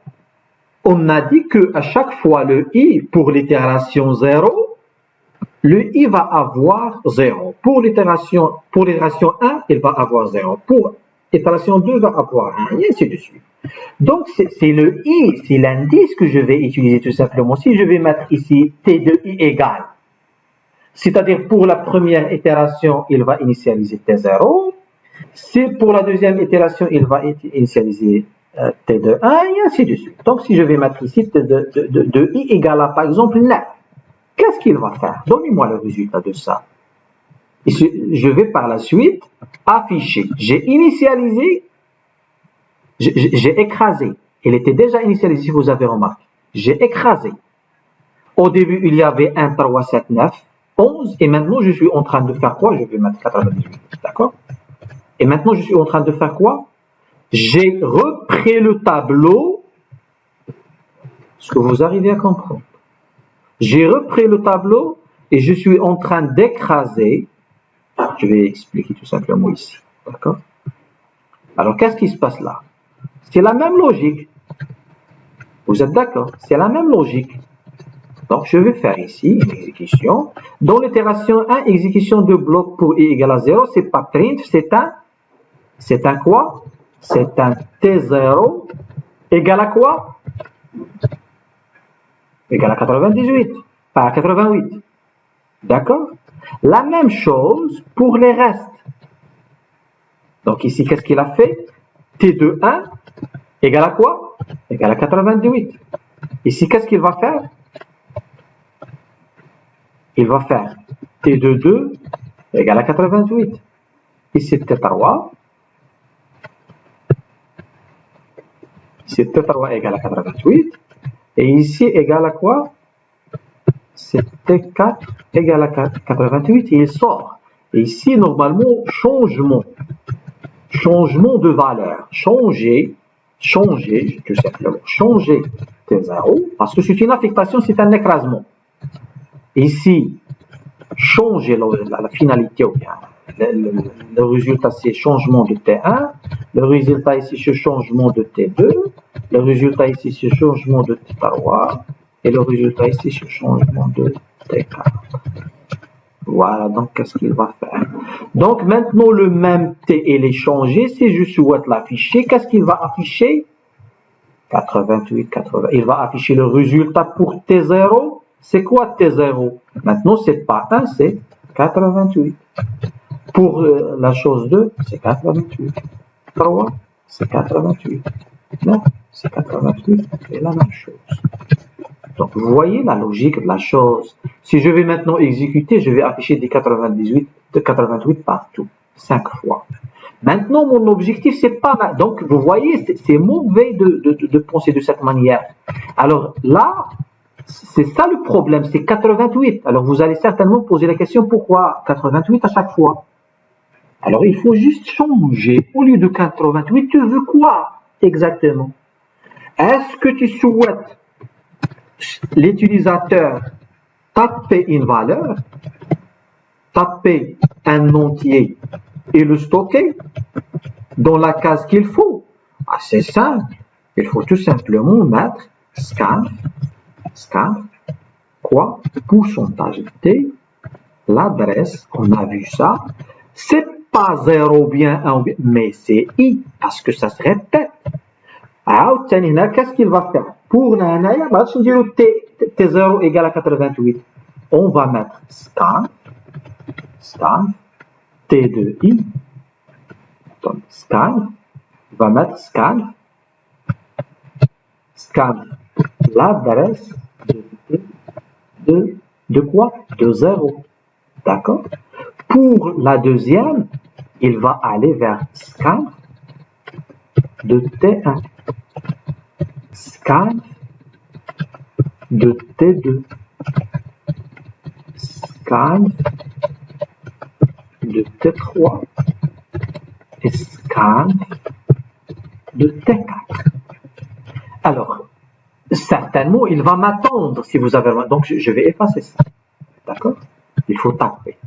on a dit qu'à chaque fois le i pour l'itération 0, le i va avoir 0. Pour l'itération 1, il va avoir 0. Pour l'itération 2, il va avoir 1, et ainsi de suite. Donc, c'est le i, c'est l'indice que je vais utiliser tout simplement. Si je vais mettre ici t de i égale, c'est-à-dire pour la première itération, il va initialiser t0. Si pour la deuxième itération, il va initialiser t de 1, et ainsi de suite. Donc, si je vais mettre ici t de i égale à, par exemple, 9, qu'est-ce qu'il va faire? Donnez-moi le résultat de ça. Et je vais par la suite afficher. J'ai initialisé, j'ai écrasé. Il était déjà initialisé, si vous avez remarqué. J'ai écrasé. Au début, il y avait 1, 3, 7, 9, 11. Et maintenant, je suis en train de faire quoi? Je vais mettre 98. D'accord? Et maintenant, je suis en train de faire quoi? J'ai repris le tableau. Est-ce que vous arrivez à comprendre? J'ai repris le tableau et je suis en train d'écraser Je vais expliquer tout simplement ici. D'accord? Alors, qu'est-ce qui se passe là? C'est la même logique. Vous êtes d'accord? C'est la même logique. Donc, je vais faire ici une exécution. Dans l'itération 1, exécution de bloc pour i égale à 0, c'est pas print, c'est un quoi? C'est un T0 égal à quoi? Égal à 98, pas à 88. D'accord? La même chose pour les restes. Donc ici, qu'est-ce qu'il a fait? T de 1 égale à quoi? Égal à 88. Ici, qu'est-ce qu'il va faire? Il va faire T de 2 égale à 88. Ici, T3. Ici, T3 égale à 88. Et ici, égale à quoi? C'est T4 égale à 88 et il sort. Et ici, normalement, changement de valeur. Changer, tout simplement, changer T0, parce que c'est une affectation, c'est un écrasement. Ici, changer la finalité, ou bien le résultat, c'est changement de T1, le résultat ici, c'est changement de T2, le résultat ici, c'est changement de T3, et le résultat ici, c'est changement de T4. Voilà, donc qu'est-ce qu'il va faire? Donc maintenant, le même T, il est changé. Si je souhaite l'afficher, qu'est-ce qu'il va afficher? 88, 80. Il va afficher le résultat pour T0. C'est quoi T0? Maintenant, c'est pas 1, c'est 88. Pour la chose 2, c'est 88. 3, c'est 88. 9, c'est 88. C'est la même chose. Donc, vous voyez la logique de la chose. Si je vais maintenant exécuter, je vais afficher des 88 partout, 5 fois. Maintenant, mon objectif, c'est pas mal. Donc, vous voyez, c'est mauvais de penser de cette manière. Alors là, c'est ça le problème, c'est 88. Alors, vous allez certainement poser la question, pourquoi 88 à chaque fois? Alors, il faut juste changer. Au lieu de 88, tu veux quoi exactement? Est-ce que tu souhaites l'utilisateur taper une valeur, taper un entier et le stocker dans la case qu'il faut? Ah, c'est simple. Il faut tout simplement mettre scan, quoi? Pourcentage T, l'adresse, on a vu ça. C'est pas 0 bien 1, mais c'est I, parce que ça se répète. Alors, qu'est-ce qu'il va faire? Pour T0 égale à 88, on va mettre scan T de I. Donc, scan, on va mettre scan l'adresse de quoi? De 0. D'accord? Pour la deuxième, il va aller vers scan de T1. Scan de T2. Scan de T3. Et scan de T4. Alors, certainement, il va m'attendre si vous avez... Donc, je vais effacer ça. D'accord? Il faut taper.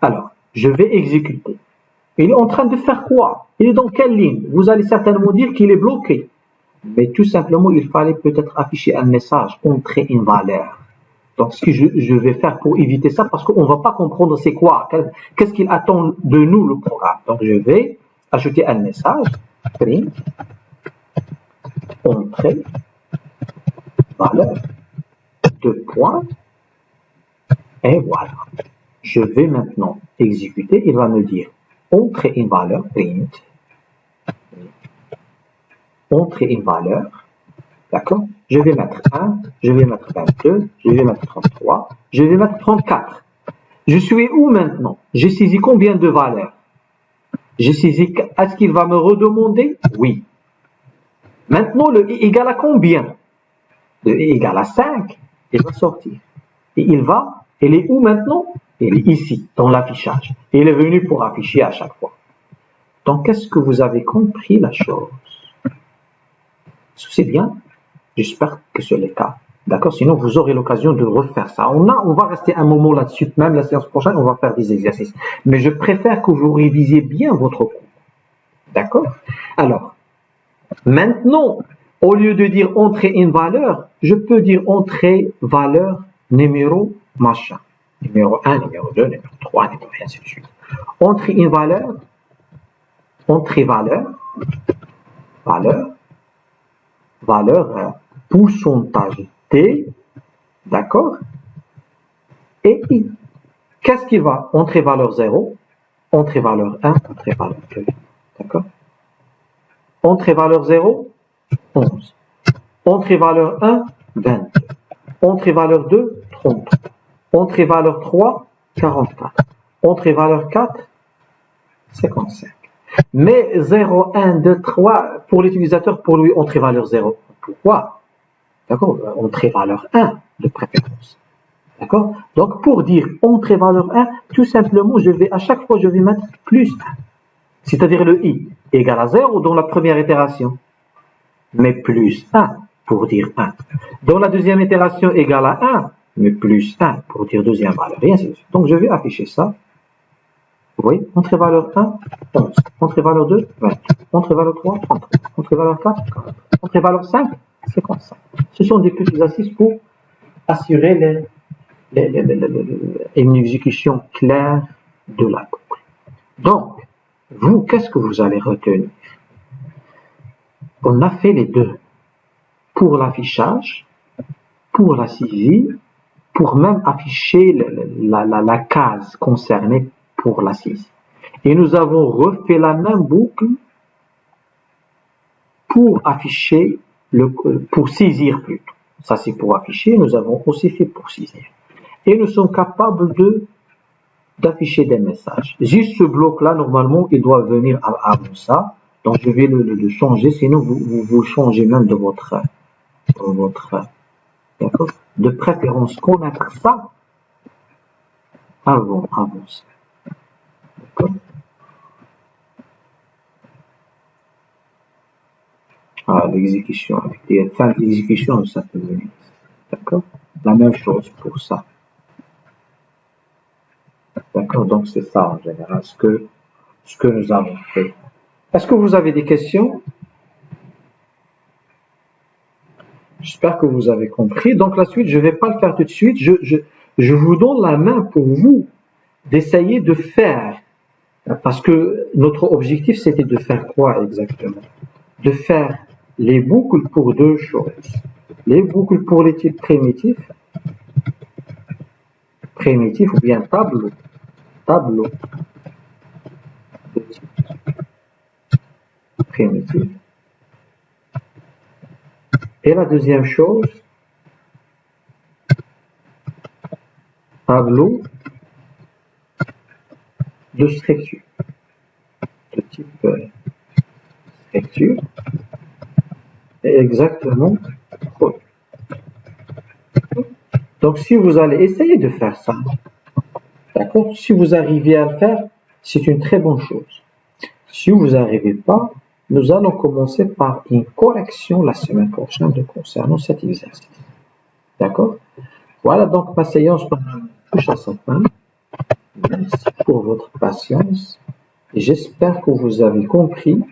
Alors, je vais exécuter. Il est en train de faire quoi? Il est dans quelle ligne? Vous allez certainement dire qu'il est bloqué. Mais tout simplement, il fallait peut-être afficher un message, entrer une valeur. Donc, ce que je vais faire pour éviter ça, parce qu'on ne va pas comprendre c'est quoi, qu'est-ce qu'il attend de nous le programme. Donc, je vais ajouter un message, print, entrer, valeur, 2 points, et voilà. Je vais maintenant exécuter, il va me dire, entrer une valeur, print, entrer une valeur, d'accord? Je vais mettre 1, je vais mettre 22, je vais mettre 33, je vais mettre 34. Je suis où maintenant? J'ai saisi combien de valeurs? J'ai saisi, est-ce qu'il va me redemander? Oui. Maintenant, le i égale à combien? Le i égale à 5, il va sortir. Et il est où maintenant? Il est ici, dans l'affichage. Et il est venu pour afficher à chaque fois. Donc, est-ce que vous avez compris la chose? C'est bien? J'espère que c'est le cas. D'accord? Sinon, vous aurez l'occasion de refaire ça. On va rester un moment là-dessus. Même la séance prochaine, on va faire des exercices. Mais je préfère que vous révisiez bien votre cours. D'accord? Alors, maintenant, au lieu de dire entrer une valeur, je peux dire entrer valeur numéro machin. Numéro 1, numéro 2, numéro 3, numéro 1, ainsi de suite. Entrer une valeur, entrer valeur, pourcentage T, d'accord? Et I. Qu'est-ce qui va? Entrer valeur 0, entrer valeur 1, entrer valeur 2, d'accord? Entrée valeur 0, 11. Entrée valeur 1, 22. Entrée valeur 2, 30. Entrée valeur 3, 44. Entrée valeur 4, 55. Mais 0, 1, 2, 3, pour l'utilisateur, pour lui, entrée valeur 0. Pourquoi? D'accord? Entrée valeur 1, de préférence. D'accord? Donc, pour dire entrée valeur 1, tout simplement, à chaque fois, je vais mettre plus 1. C'est-à-dire le I égale à 0 dans la première itération, mais plus 1 pour dire 1. Dans la deuxième itération égale à 1, mais plus 1 pour dire deuxième valeur, et ainsi de suite. Donc je vais afficher ça. Vous voyez, entrée valeur 1, 11. Entrée valeur 2, 20. Entrée valeur 3, 30. Entrée valeur 4, 40. Entrée valeur 5, 55. Ce sont des petits exercices pour assurer une exécution claire de la boucle. Donc, vous, qu'est-ce que vous allez retenir? On a fait les deux. Pour l'affichage, pour la saisie, pour même afficher la case concernée pour la saisie. Et nous avons refait la même boucle pour afficher, pour saisir plutôt. Ça c'est pour afficher, nous avons aussi fait pour saisir. Et nous sommes capables d'afficher des messages. Juste ce bloc-là, normalement, il doit venir avant ça. Donc, je vais le changer, sinon vous changez même de votre d'accord? De préférence, connaître ça avant ça. D'accord? L'exécution, avec les fins d'exécution, ça peut venir. D'accord? La même chose pour ça. D'accord? Donc, c'est ça, en général, ce que nous avons fait. Est-ce que vous avez des questions? J'espère que vous avez compris. Donc, la suite, je ne vais pas le faire tout de suite. Je vous donne la main pour vous d'essayer de faire. Parce que notre objectif, c'était de faire quoi exactement? De faire les boucles pour deux choses. Les boucles pour les types primitifs ou bien tableau de type primitif. Et la deuxième chose, tableau de structure, de type structure, et exactement. Donc, si vous allez essayer de faire ça, d'accord? Si vous arrivez à le faire, c'est une très bonne chose. Si vous n'arrivez pas, nous allons commencer par une correction la semaine prochaine concernant cet exercice. D'accord? Voilà, donc ma séance touche à sa fin. Merci pour votre patience. J'espère que vous avez compris